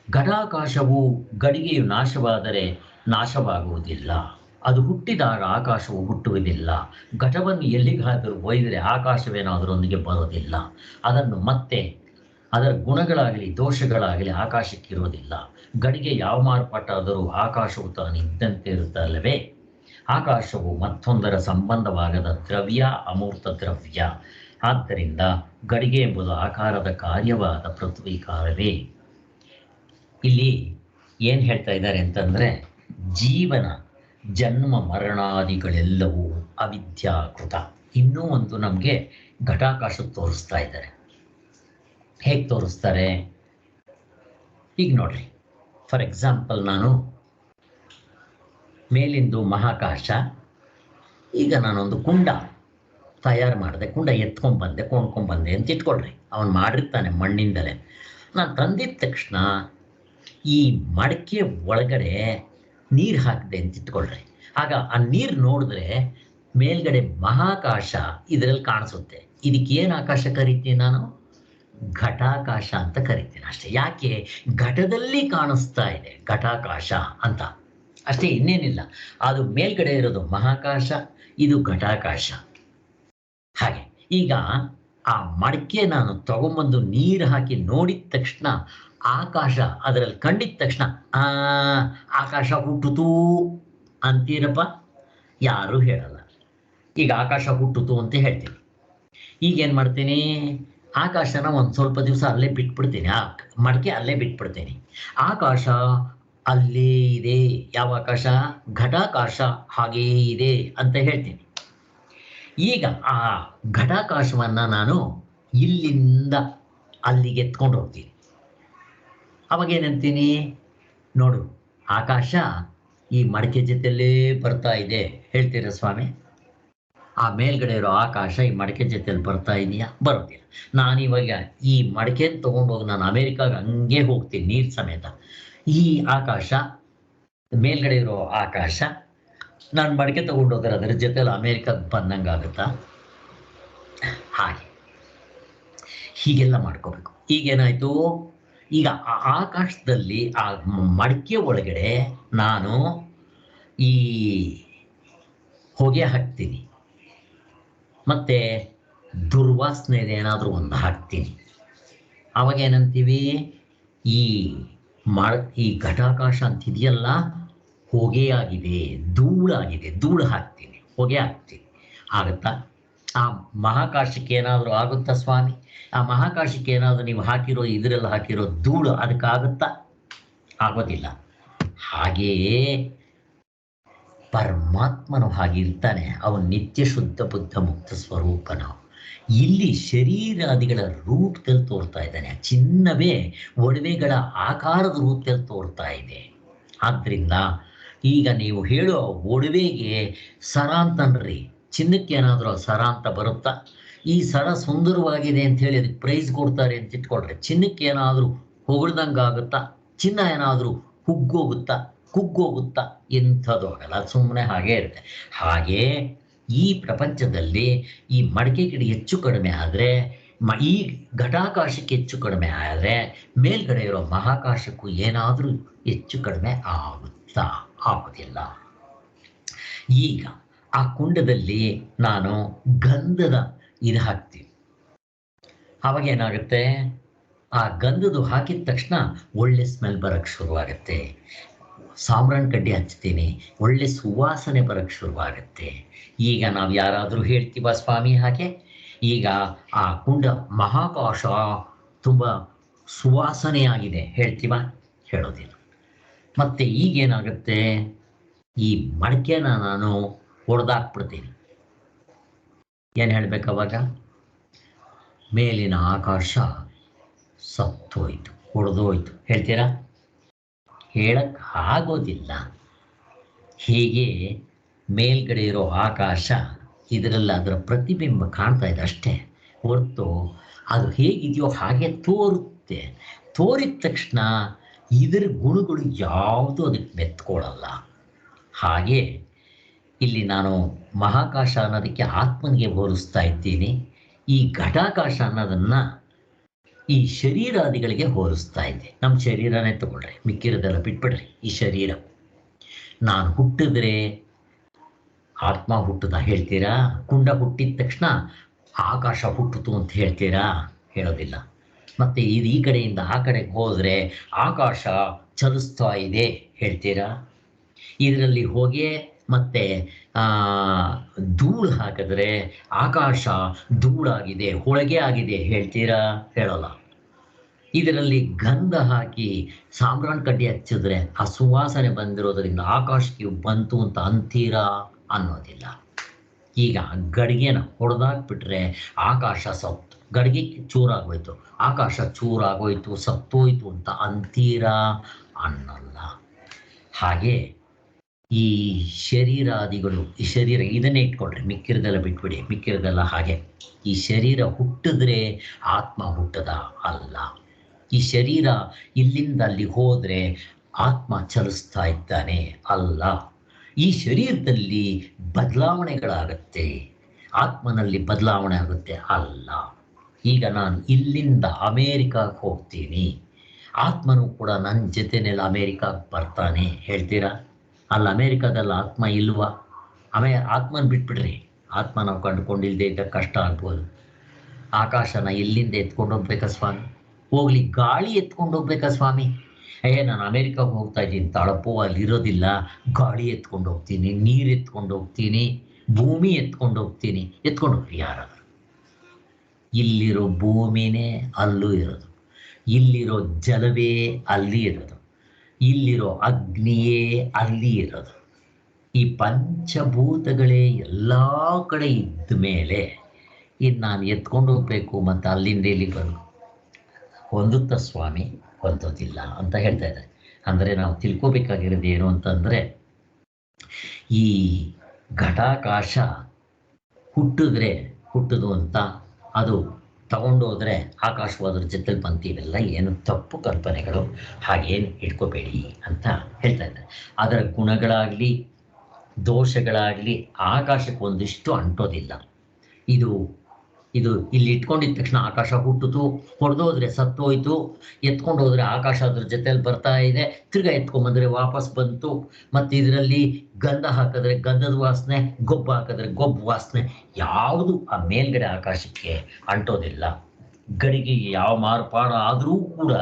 ಘಟಾಕಾಶವು, ಗಡಿಗೆಯು ನಾಶವಾದರೆ ನಾಶವಾಗುವುದಿಲ್ಲ, ಅದು ಹುಟ್ಟಿದಾಗ ಆಕಾಶವು ಹುಟ್ಟುವುದಿಲ್ಲ. ಘಟವನ್ನು ಎಲ್ಲಿಗಾದರೂ ಒಯ್ದರೆ ಆಕಾಶವೇನಾದರೊಂದಿಗೆ ಬರೋದಿಲ್ಲ. ಅದನ್ನು ಮತ್ತೆ ಅದರ ಗುಣಗಳಾಗಲಿ ದೋಷಗಳಾಗಲಿ ಆಕಾಶಕ್ಕಿರೋದಿಲ್ಲ. ಗಡಿಗೆ ಯಾವ ಮಾರ್ಪಾಟಾದರೂ ಆಕಾಶವು ತಾನು ಇದ್ದಂತೆ ಇರುತ್ತಲ್ಲವೇ. ಆಕಾಶವು ಮತ್ತೊಂದರ ಸಂಬಂಧವಾಗದ ದ್ರವ್ಯ, ಅಮೂರ್ತ ದ್ರವ್ಯ. ಆದ್ದರಿಂದ ಗಡಿಗೆ ಎಂಬುದು ಆಕಾರದ ಕಾರ್ಯವಾದ ಪೃಥ್ವೀಕಾರವೇ. ಇಲ್ಲಿ ಏನು ಹೇಳ್ತಾ ಇದ್ದಾರೆ ಅಂತಂದರೆ, ಜೀವನ ಜನ್ಮ ಮರಣಾದಿಗಳೆಲ್ಲವೂ ಅವಿದ್ಯಾಕೃತ. ಇನ್ನೂ ಒಂದು ನಮಗೆ ಘಟಾಕಾಶ ತೋರಿಸ್ತಾ ಇದ್ದಾರೆ. ಹೇಗೆ ತೋರಿಸ್ತಾರೆ ಈಗ ನೋಡ್ರಿ. ಫಾರ್ ಎಕ್ಸಾಂಪಲ್, ನಾನು ಮೇಲಿಂದು ಮಹಾಕಾಶ, ಈಗ ನಾನೊಂದು ಕುಂಡ ತಯಾರು ಮಾಡಿದೆ, ಕುಂಡ ಎತ್ಕೊಂಡ್ಬಂದೆ, ಕೊಂಡ್ಕೊಂಡ್ಬಂದೆ ಅಂತ ಇಟ್ಕೊಳ್ರಿ. ಅವನು ಮಾಡಿರ್ತಾನೆ ಮಣ್ಣಿಂದಲೇ. ನಾನು ತಂದಿದ ತಕ್ಷಣ ಈ ಮಡಕೆ ಒಳಗಡೆ ನೀರು ಹಾಕಿದೆ ಅಂತ ಇಟ್ಕೊಳ್ರಿ. ಆಗ ಆ ನೀರು ನೋಡಿದ್ರೆ ಮೇಲ್ಗಡೆ ಮಹಾಕಾಶ ಇದರಲ್ಲಿ ಕಾಣಿಸುತ್ತೆ. ಇದಕ್ಕೇನು ಆಕಾಶ ಕರಿತೀನಿ ನಾನು? ಘಟಾಕಾಶ ಅಂತ ಕರಿತೀನಿ ಅಷ್ಟೇ. ಯಾಕೆ? ಘಟದಲ್ಲಿ ಕಾಣಿಸ್ತಾ ಇದೆ ಘಟಾಕಾಶ ಅಂತ ಅಷ್ಟೇ, ಇನ್ನೇನಿಲ್ಲ. ಅದು ಮೇಲ್ಗಡೆ ಇರೋದು ಮಹಾಕಾಶ, ಇದು ಘಟಾಕಾಶ. ಹಾಗೆ ಈಗ ಆ ಮಡಕೆ ನಾನು ತಗೊಂಬಂದು ನೀರು ಹಾಕಿ ನೋಡಿದ ತಕ್ಷಣ ಆಕಾಶ ಅದರಲ್ಲಿ ಕಂಡಿದ ತಕ್ಷಣ ಆಕಾಶ ಹುಟ್ಟಿತು ಅಂತೀರಪ್ಪ? ಯಾರೂ ಹೇಳಲ್ಲ. ಈಗ ಆಕಾಶ ಹುಟ್ಟಿತು ಅಂತ ಹೇಳ್ತೀನಿ. ಈಗೇನು ಮಾಡ್ತೀನಿ? ಆಕಾಶನ ಒಂದು ಸ್ವಲ್ಪ ದಿವಸ ಅಲ್ಲೇ ಬಿಟ್ಬಿಡ್ತೀನಿ, ಆ ಮಡಕೆ ಅಲ್ಲೇ ಬಿಟ್ಬಿಡ್ತೀನಿ. ಆಕಾಶ ಅಲ್ಲೇ ಇದೆ. ಯಾವ ಆಕಾಶ? ಘಟಾಕಾಶ ಹಾಗೇ ಇದೆ ಅಂತ ಹೇಳ್ತೀನಿ. ಈಗ ಆ ಘಟಾಕಾಶವನ್ನು ನಾನು ಇಲ್ಲಿಂದ ಅಲ್ಲಿಗೆ ಎತ್ಕೊಂಡು ಹೋಗ್ತೀನಿ. ಅವಾಗ ಏನಂತೀನಿ, ನೋಡು ಆಕಾಶ ಈ ಮಡಕೆ ಜೊತೆಯಲ್ಲೇ ಬರ್ತಾ ಇದೆ ಹೇಳ್ತೀರಾ ಸ್ವಾಮಿ? ಆ ಮೇಲ್ಗಡೆ ಇರೋ ಆಕಾಶ ಈ ಮಡಕೆ ಜೊತೆಯಲ್ಲಿ ಬರ್ತಾ ಇದೆಯಾ? ಬರೋದಿಲ್ಲ. ನಾನಿವಾಗ ಈ ಮಡಕೆ ತೊಗೊಂಡೋಗಿ ನಾನು ಅಮೇರಿಕಾಗೆ ಹಂಗೆ ಹೋಗ್ತೀನಿ ನೀರು ಸಮೇತ. ಈ ಆಕಾಶ ಮೇಲ್ಗಡೆ ಇರೋ ಆಕಾಶ ನಾನು ಮಡಕೆ ತೊಗೊಂಡೋದ್ರೆ ಅದರ ಜೊತೆಲಿ ಅಮೇರಿಕಾಗೆ ಬಂದಂಗಾಗುತ್ತಾ? ಹಾಗೆ ಹೀಗೆಲ್ಲ ಮಾಡ್ಕೋಬೇಕು. ಈಗೇನಾಯಿತು, ಈಗ ಆ ಆಕಾಶದಲ್ಲಿ ಆ ಮಡಕೆ ಒಳಗಡೆ ನಾನು ಈ ಹೊಗೆ ಹಾಕ್ತೀನಿ, ಮತ್ತು ದುರ್ವಾಸನೆ ಏನಾದರೂ ಒಂದು ಹಾಕ್ತೀನಿ. ಅವಾಗ ಏನಂತೀವಿ, ಈ ಈ ಘಟಾಕಾಶ ಅಂತಿದೆಯಲ್ಲ ಹೊಗೆಯಾಗಿದೆ, ಧೂಳಾಗಿದೆ, ಧೂಳು ಹಾಕ್ತೀನಿ, ಹೊಗೆ ಹಾಕ್ತೀನಿ. ಆಗುತ್ತಾ? ಆ ಮಹಾಕಾಶಕ್ಕೆ ಏನಾದರೂ ಆಗುತ್ತಾ ಸ್ವಾಮಿ? ಆ ಮಹಾಕಾಶಕ್ಕೆ ಏನಾದರೂ ನೀವು ಹಾಕಿರೋ ಇದರೆಲ್ಲ ಹಾಕಿರೋ ಧೂಳು ಅದಕ್ಕಾಗುತ್ತಾ? ಆಗೋದಿಲ್ಲ. ಹಾಗೆಯೇ ಪರಮಾತ್ಮನು ಹಾಗಿರ್ತಾನೆ. ಅವನು ನಿತ್ಯ ಶುದ್ಧ ಬುದ್ಧ ಮುಕ್ತ ಸ್ವರೂಪನ. ಇಲ್ಲಿ ಶರೀರಾದಿಗಳ ರೂಪದಲ್ಲಿ ತೋರ್ತಾ ಇದ್ದಾನೆ. ಚಿನ್ನವೇ ಒಡವೆಗಳ ಆಕಾರದ ರೂಪದಲ್ಲಿ ತೋರ್ತಾ ಇದೆ. ಆದ್ದರಿಂದ ಈಗ ನೀವು ಹೇಳೋ ಒಡವೆಗೆ ಸರ ಅಂತನ್ರಿ, ಚಿನ್ನಕ್ಕೆ ಏನಾದರೂ ಸರ ಅಂತ ಬರುತ್ತಾ? ಈ ಸರ ಸುಂದರವಾಗಿದೆ ಅಂತ ಹೇಳಿ ಅದಕ್ಕೆ ಪ್ರೈಸ್ ಕೊಡ್ತಾರೆ ಅಂತ ಇಟ್ಕೊಳ್ರಿ. ಚಿನ್ನಕ್ಕೆ ಏನಾದರೂ ಹೊಗಳ್ದಂಗೆ ಆಗುತ್ತಾ? ಚಿನ್ನ ಏನಾದರೂ ಕುಗ್ಗೋಗುತ್ತಾ? ಎಂಥದ್ದು ಆಗಲ್ಲ, ಸುಮ್ಮನೆ ಹಾಗೇ ಇರುತ್ತೆ. ಹಾಗೇ ಈ ಪ್ರಪಂಚದಲ್ಲಿ ಈ ಮಡಕೆ ಗಿಡ ಹೆಚ್ಚು ಕಡಿಮೆ ಆದರೆ, ಈ ಘಟಾಕಾಶಕ್ಕೆ ಹೆಚ್ಚು ಕಡಿಮೆ ಆದರೆ, ಮೇಲ್ಗಡೆ ಇರೋ ಮಹಾಕಾಶಕ್ಕೂ ಏನಾದರೂ ಹೆಚ್ಚು ಕಡಿಮೆ ಆಗುತ್ತಾ? ಆಗೋದಿಲ್ಲ. ಈಗ ಆ ಕುಂಡದಲ್ಲಿ ನಾನು ಗಂಧದ ಇದು ಹಾಕ್ತೀನಿ. ಆವಾಗ ಏನಾಗುತ್ತೆ, ಆ ಗಂಧದ್ದು ಹಾಕಿದ ತಕ್ಷಣ ಒಳ್ಳೆ ಸ್ಮೆಲ್ ಬರೋಕ್ಕೆ ಶುರುವಾಗುತ್ತೆ. ಸಾಂಬ್ರಾಣಿ ಕಡ್ಡಿ ಹಚ್ತೀನಿ, ಒಳ್ಳೆ ಸುವಾಸನೆ ಬರೋಕ್ಕೆ ಶುರುವಾಗುತ್ತೆ. ಈಗ ನಾವು ಯಾರಾದರೂ ಹೇಳ್ತೀವ ಸ್ವಾಮಿ ಹಾಗೆ? ಈಗ ಆ ಕುಂಡ ಮಹಾಕಾಶ ತುಂಬ ಸುವಾಸನೆಯಾಗಿದೆ ಹೇಳ್ತೀವ? ಹೇಳೋದಿಲ್ಲ. ಮತ್ತು ಈಗೇನಾಗುತ್ತೆ, ಈ ಮಡಕೆನ ನಾನು ಹೊಡೆದಾಕ್ಬಿಡ್ತೀನಿ. ಏನು ಹೇಳಬೇಕವಾಗ? ಮೇಲಿನ ಆಕಾಶ ಸತ್ತೋಯ್ತು, ಹೊಡೆದೋಯ್ತು ಹೇಳ್ತೀರಾ? ಹೇಳಕ್ಕೆ ಆಗೋದಿಲ್ಲ. ಹೀಗೆ ಮೇಲ್ಗಡೆ ಇರೋ ಆಕಾಶ ಇದರಲ್ಲಿ ಅದರ ಪ್ರತಿಬಿಂಬ ಕಾಣ್ತಾ ಇದೆ ಅಷ್ಟೇ ಹೊರತು ಅದು ಹೇಗಿದೆಯೋ ಹಾಗೆ ತೋರುತ್ತೆ. ತೋರಿದ ತಕ್ಷಣ ಇದರ ಗುಣಗಳು ಯಾವುದೂ ಅದಕ್ಕೆ ಮೆತ್ಕೊಳ್ಳಲ್ಲ. ಹಾಗೆ ಇಲ್ಲಿ ನಾನು ಮಹಾಕಾಶ ಅನ್ನೋದಕ್ಕೆ ಆತ್ಮನಿಗೆ ಹೋಲಿಸ್ತಾ ಇದ್ದೀನಿ. ಈ ಘಟಾಕಾಶ ಅನ್ನೋದನ್ನು ಈ ಶರೀರಾದಿಗಳಿಗೆ ಹೋಲಿಸ್ತಾ ಇದ್ದೆ. ನಮ್ಮ ಶರೀರನೇ ತಗೊಳ್ರಿ, ಮಿಕ್ಕಿರೋದೆಲ್ಲ ಬಿಟ್ಬಿಡ್ರಿ. ಈ ಶರೀರ ನಾನು ಹುಟ್ಟಿದ್ರೆ ಆತ್ಮ ಹುಟ್ಟದ ಹೇಳ್ತೀರಾ? ಕುಂಡ ಹುಟ್ಟಿದ ತಕ್ಷಣ ಆಕಾಶ ಹುಟ್ಟಿತು ಅಂತ ಹೇಳ್ತೀರಾ? ಹೇಳೋದಿಲ್ಲ. ಮತ್ತು ಇದು ಈ ಕಡೆಯಿಂದ ಆ ಕಡೆಗೆ ಹೋದರೆ ಆಕಾಶ ಚಲಿಸ್ತಾ ಇದೆ ಹೇಳ್ತೀರಾ? ಇದರಲ್ಲಿ ಹೊಗೆ ಮತ್ತು ಧೂಳು ಹಾಕಿದ್ರೆ ಆಕಾಶ ಧೂಳಾಗಿದೆ, ಹೊಳಗೆ ಆಗಿದೆ ಹೇಳ್ತೀರಾ? ಹೇಳೋಲ್ಲ. ಇದರಲ್ಲಿ ಗಂಧ ಹಾಕಿ ಸಾಂಬ್ರಾಣಿ ಕಡ್ಡಿ ಹಚ್ಚಿದ್ರೆ ಆ ಸುವಾಸನೆ ಬಂದಿರೋದರಿಂದ ಆಕಾಶಕ್ಕೆ ಬಂತು ಅಂತ ಅಂತೀರಾ? ಅನ್ನೋದಿಲ್ಲ. ಈಗ ಗಡಿಗೆನ ಹೊಡೆದಾಕ್ಬಿಟ್ರೆ ಆಕಾಶ ಸತ್ತು, ಗಡಿಗೆ ಚೂರಾಗೋಯ್ತು, ಆಕಾಶ ಚೂರಾಗೋಯ್ತು, ಸತ್ತೋಯ್ತು ಅಂತ ಅಂತೀರಾ? ಅನ್ನಲ್ಲ. ಹಾಗೆ ಈ ಶರೀರಾದಿಗಳು, ಈ ಶರೀರ ಇದನ್ನೇ ಇಟ್ಕೊಳ್ರಿ, ಮಿಕ್ಕಿರದೆಲ್ಲ ಬಿಟ್ಬಿಡಿ, ಮಿಕ್ಕಿರದೆಲ್ಲ ಹಾಗೆ. ಈ ಶರೀರ ಹುಟ್ಟಿದ್ರೆ ಆತ್ಮ ಹುಟ್ಟದ ಅಲ್ಲ. ಈ ಶರೀರ ಇಲ್ಲಿಂದ ಅಲ್ಲಿ ಹೋದರೆ ಆತ್ಮ ಚಲಿಸ್ತಾ ಇದ್ದಾನೆ ಅಲ್ಲ. ಈ ಶರೀರದಲ್ಲಿ ಬದಲಾವಣೆಗಳಾಗತ್ತೆ, ಆತ್ಮನಲ್ಲಿ ಬದಲಾವಣೆ ಆಗುತ್ತೆ ಅಲ್ಲ. ಈಗ ನಾನು ಇಲ್ಲಿಂದ ಅಮೇರಿಕಾಗೆ ಹೋಗ್ತೀನಿ, ಆತ್ಮನೂ ಕೂಡ ನನ್ನ ಜೊತೆನೆಲ್ಲ ಅಮೇರಿಕಾಗೆ ಬರ್ತಾನೆ ಹೇಳ್ತೀರಾ? ಅಲ್ಲಿ ಅಮೇರಿಕಾದಲ್ಲಿ ಆತ್ಮ ಇಲ್ವಾ? ಆತ್ಮನ ಬಿಟ್ಬಿಡ್ರಿ. ಆತ್ಮ ನಾವು ಕಂಡುಕೊಂಡಿಲ್ಲದೆ ಇದ್ದ ಕಷ್ಟ ಆಗ್ಬೋದು. ಆಕಾಶನ ಇಲ್ಲಿಂದ ಎತ್ಕೊಂಡು ಹೋಗ್ಬೇಕಾ ಸ್ವಾಮಿ? ಹೋಗ್ಲಿ, ಗಾಳಿ ಎತ್ಕೊಂಡು ಹೋಗ್ಬೇಕಾ ಸ್ವಾಮಿ? ನಾನು ಅಮೇರಿಕಾಗೆ ಹೋಗ್ತಾ ಇದ್ದೀನಿ ತಾಳಪ್ಪು, ಅಲ್ಲಿರೋದಿಲ್ಲ, ಗಾಳಿ ಎತ್ಕೊಂಡು ಹೋಗ್ತೀನಿ, ನೀರು ಎತ್ಕೊಂಡು ಹೋಗ್ತೀನಿ, ಭೂಮಿ ಎತ್ಕೊಂಡು ಹೋಗ್ತೀನಿ. ಎತ್ಕೊಂಡು ಹೋಗ್ರಿ ಯಾರಾದರೂ. ಇಲ್ಲಿರೋ ಭೂಮಿನೇ ಅಲ್ಲೂ ಇರೋದು, ಇಲ್ಲಿರೋ ಜಲವೇ ಅಲ್ಲಿ ಇರೋದು, ಇಲ್ಲಿರೋ ಅಗ್ನಿಯೇ ಅಲ್ಲಿ ಇರೋದು. ಈ ಪಂಚಭೂತಗಳೇ ಎಲ್ಲ ಕಡೆ ಇದ್ದ ಮೇಲೆ ಇನ್ನು ನಾನು ಎತ್ಕೊಂಡು ಹೋಗ್ಬೇಕು ಮತ್ತು ಅಲ್ಲಿಂದ ಇಲ್ಲಿ ಬಂದು ಹೊಂದುತ್ತ ಸ್ವಾಮಿ, ಹೊಂದೋದಿಲ್ಲ ಅಂತ ಹೇಳ್ತಾ ಇದ್ದಾರೆ. ಅಂದರೆ ನಾವು ತಿಳ್ಕೋಬೇಕಾಗಿರೋದು ಏನು ಅಂತಂದರೆ, ಈ ಘಟಾಕಾಶ ಹುಟ್ಟಿದ್ರೆ ಹುಟ್ಟುದು ಅಂತ, ಅದು ತಗೊಂಡೋದ್ರೆ ಆಕಾಶವಾದ್ರ ಜೊತೆಲಿ ಬಂತೀವೆಲ್ಲ ಏನು ತಪ್ಪು ಕಲ್ಪನೆಗಳು, ಹಾಗೇನು ಇಟ್ಕೋಬೇಡಿ ಅಂತ ಹೇಳ್ತಾ ಇದ್ದಾರೆ. ಅದರ ಗುಣಗಳಾಗಲಿ ದೋಷಗಳಾಗಲಿ ಆಕಾಶಕ್ಕೆ ಒಂದಿಷ್ಟು ಅಂಟೋದಿಲ್ಲ. ಇದು ಇಲ್ಲಿ ಇಟ್ಕೊಂಡಿದ್ದ ತಕ್ಷಣ ಆಕಾಶ ಹುಟ್ಟಿತು, ಹೊಡೆದೋದ್ರೆ ಸತ್ತೋಯ್ತು, ಎತ್ಕೊಂಡು ಹೋದ್ರೆ ಆಕಾಶ ಅದ್ರ ಜೊತೆಲಿ ಬರ್ತಾ ಇದೆ, ತಿರ್ಗಾ ಎತ್ಕೊಂಡ್ಬಂದ್ರೆ ವಾಪಸ್ ಬಂತು. ಮತ್ತು ಇದರಲ್ಲಿ ಗಂಧ ಹಾಕಿದ್ರೆ ಗಂಧದ ವಾಸನೆ, ಗೊಬ್ಬು ಹಾಕಿದ್ರೆ ಗೊಬ್ಬು ವಾಸನೆ, ಯಾವುದು ಆ ಮೇಲ್ಗಡೆ ಆಕಾಶಕ್ಕೆ ಅಂಟೋದಿಲ್ಲ. ಗಡಿಗೆ ಯಾವ ಮಾರ್ಪಾಡು ಆದರೂ ಕೂಡ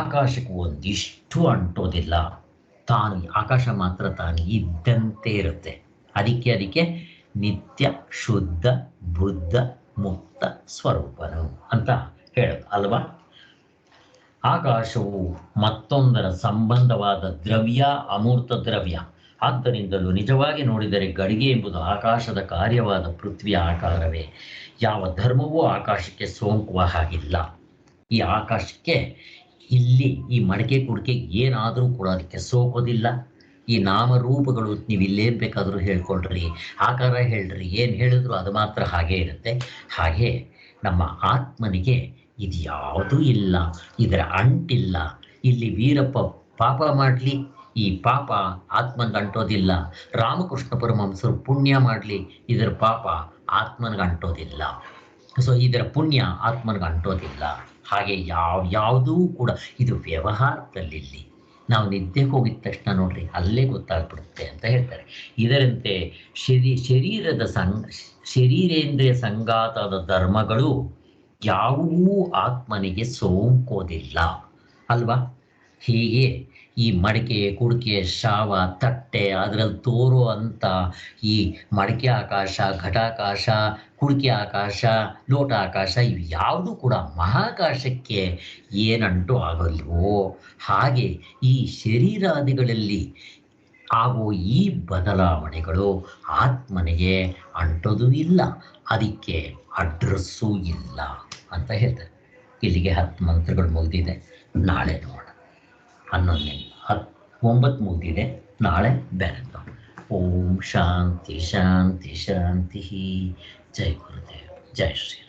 ಆಕಾಶಕ್ಕೆ ಒಂದಿಷ್ಟು ಅಂಟೋದಿಲ್ಲ. ಆಕಾಶ ಮಾತ್ರ ತಾನು ಇದ್ದಂತೆ ಇರುತ್ತೆ. ಅದಕ್ಕೆ ನಿತ್ಯ ಶುದ್ಧ ಬುದ್ಧ ಮುಕ್ತ ಸ್ವರೂಪನು ಅಂತ ಹೇಳೋದು ಅಲ್ವಾ. ಆಕಾಶವು ಮತ್ತೊಂದರ ಸಂಬಂಧವಾದ ದ್ರವ್ಯ, ಅಮೂರ್ತ ದ್ರವ್ಯ. ಆದ್ದರಿಂದಲೂ ನಿಜವಾಗಿ ನೋಡಿದರೆ ಗಡಿಗೆ ಎಂಬುದು ಆಕಾಶದ ಕಾರ್ಯವಾದ ಪೃಥ್ವಿಯ ಆಕಾರವೇ. ಯಾವ ಧರ್ಮವೂ ಆಕಾಶಕ್ಕೆ ಸೋಂಕುವ ಹಾಗಿಲ್ಲ. ಈ ಆಕಾಶಕ್ಕೆ ಇಲ್ಲಿ ಈ ಮಡಕೆ ಕುಡಿಕೆ ಏನಾದರೂ ಕೂಡ ಅದಕ್ಕೆ ಸೋಕೋದಿಲ್ಲ. ಈ ನಾಮರೂಪಗಳು ನೀವು ಇಲ್ಲೇನು ಬೇಕಾದರೂ ಹೇಳ್ಕೊಳ್ರಿ, ಆಕಾರ ಹೇಳ್ರಿ, ಏನು ಹೇಳಿದ್ರು ಅದು ಮಾತ್ರ ಹಾಗೇ ಇರುತ್ತೆ. ಹಾಗೆ ನಮ್ಮ ಆತ್ಮನಿಗೆ ಇದು ಯಾವುದೂ ಇಲ್ಲ, ಇದರ ಅಂಟಿಲ್ಲ. ಇಲ್ಲಿ ವೀರಪ್ಪ ಪಾಪ ಮಾಡಲಿ, ಈ ಪಾಪ ಆತ್ಮನಿಗೆ ಅಂಟೋದಿಲ್ಲ. ರಾಮಕೃಷ್ಣ ಪರಮಹಂಸರು ಪುಣ್ಯ ಮಾಡಲಿ, ಇದರ ಪಾಪ ಆತ್ಮನಿಗೆ ಅಂಟೋದಿಲ್ಲ. ಸೊ ಇದರ ಪುಣ್ಯ ಆತ್ಮನಿಗೆ ಅಂಟೋದಿಲ್ಲ. ಹಾಗೆ ಯಾವುದೂ ಕೂಡ ಇದು ವ್ಯವಹಾರದಲ್ಲಿಲ್ಲಿ. ನಾವು ನಿದ್ದೆಗೆ ಹೋಗಿದ ತಕ್ಷಣ ನೋಡ್ರಿ ಅಲ್ಲೇ ಗೊತ್ತಾಗ್ಬಿಡುತ್ತೆ ಅಂತ ಹೇಳ್ತಾರೆ. ಇದರಂತೆ ಶರೀರೇಂದ್ರಿಯ ಸಂಗಾತದ ಧರ್ಮಗಳು ಯಾವುವೂ ಆತ್ಮನಿಗೆ ಸೋಂಕೋದಿಲ್ಲ ಅಲ್ವಾ. ಹೀಗೆ ಈ ಮಡಿಕೆ ಕುಡಿಕೆ ಶಾವ ತಟ್ಟೆ ಅದರಲ್ಲಿ ತೋರೋ ಅಂಥ ಈ ಮಡಿಕೆ ಆಕಾಶ, ಘಟಾಕಾಶ, ಕುಡಿಕೆ ಆಕಾಶ, ಲೋಟ ಆಕಾಶ, ಇವು ಯಾವುದೂ ಕೂಡ ಮಹಾಕಾಶಕ್ಕೆ ಏನಂಟು ಆಗಲ್ವೋ ಹಾಗೆ ಈ ಶರೀರಾದಿಗಳಲ್ಲಿ ಆಗೋ ಈ ಬದಲಾವಣೆಗಳು ಆತ್ಮನಿಗೆ ಅಂಟೋದು ಇಲ್ಲ, ಅದಕ್ಕೆ ಅಡ್ರೆಸ್ಸೂ ಇಲ್ಲ ಅಂತ ಹೇಳ್ತಾರೆ. ಇಲ್ಲಿಗೆ 10 ಮಂತ್ರಗಳು ಮುಗಿದಿದೆ. ನಾಳೆ ನೋಡೋಣ. 9 ಮುಗಿದಿದೆ. ನಾಳೆ ಬೇರೆ. ಓಂ ಶಾಂತಿ ಶಾಂತಿ ಶಾಂತಿ. ಜೈ ಗುರುದೇವ್, ಜೈ ಶ್ರೀ.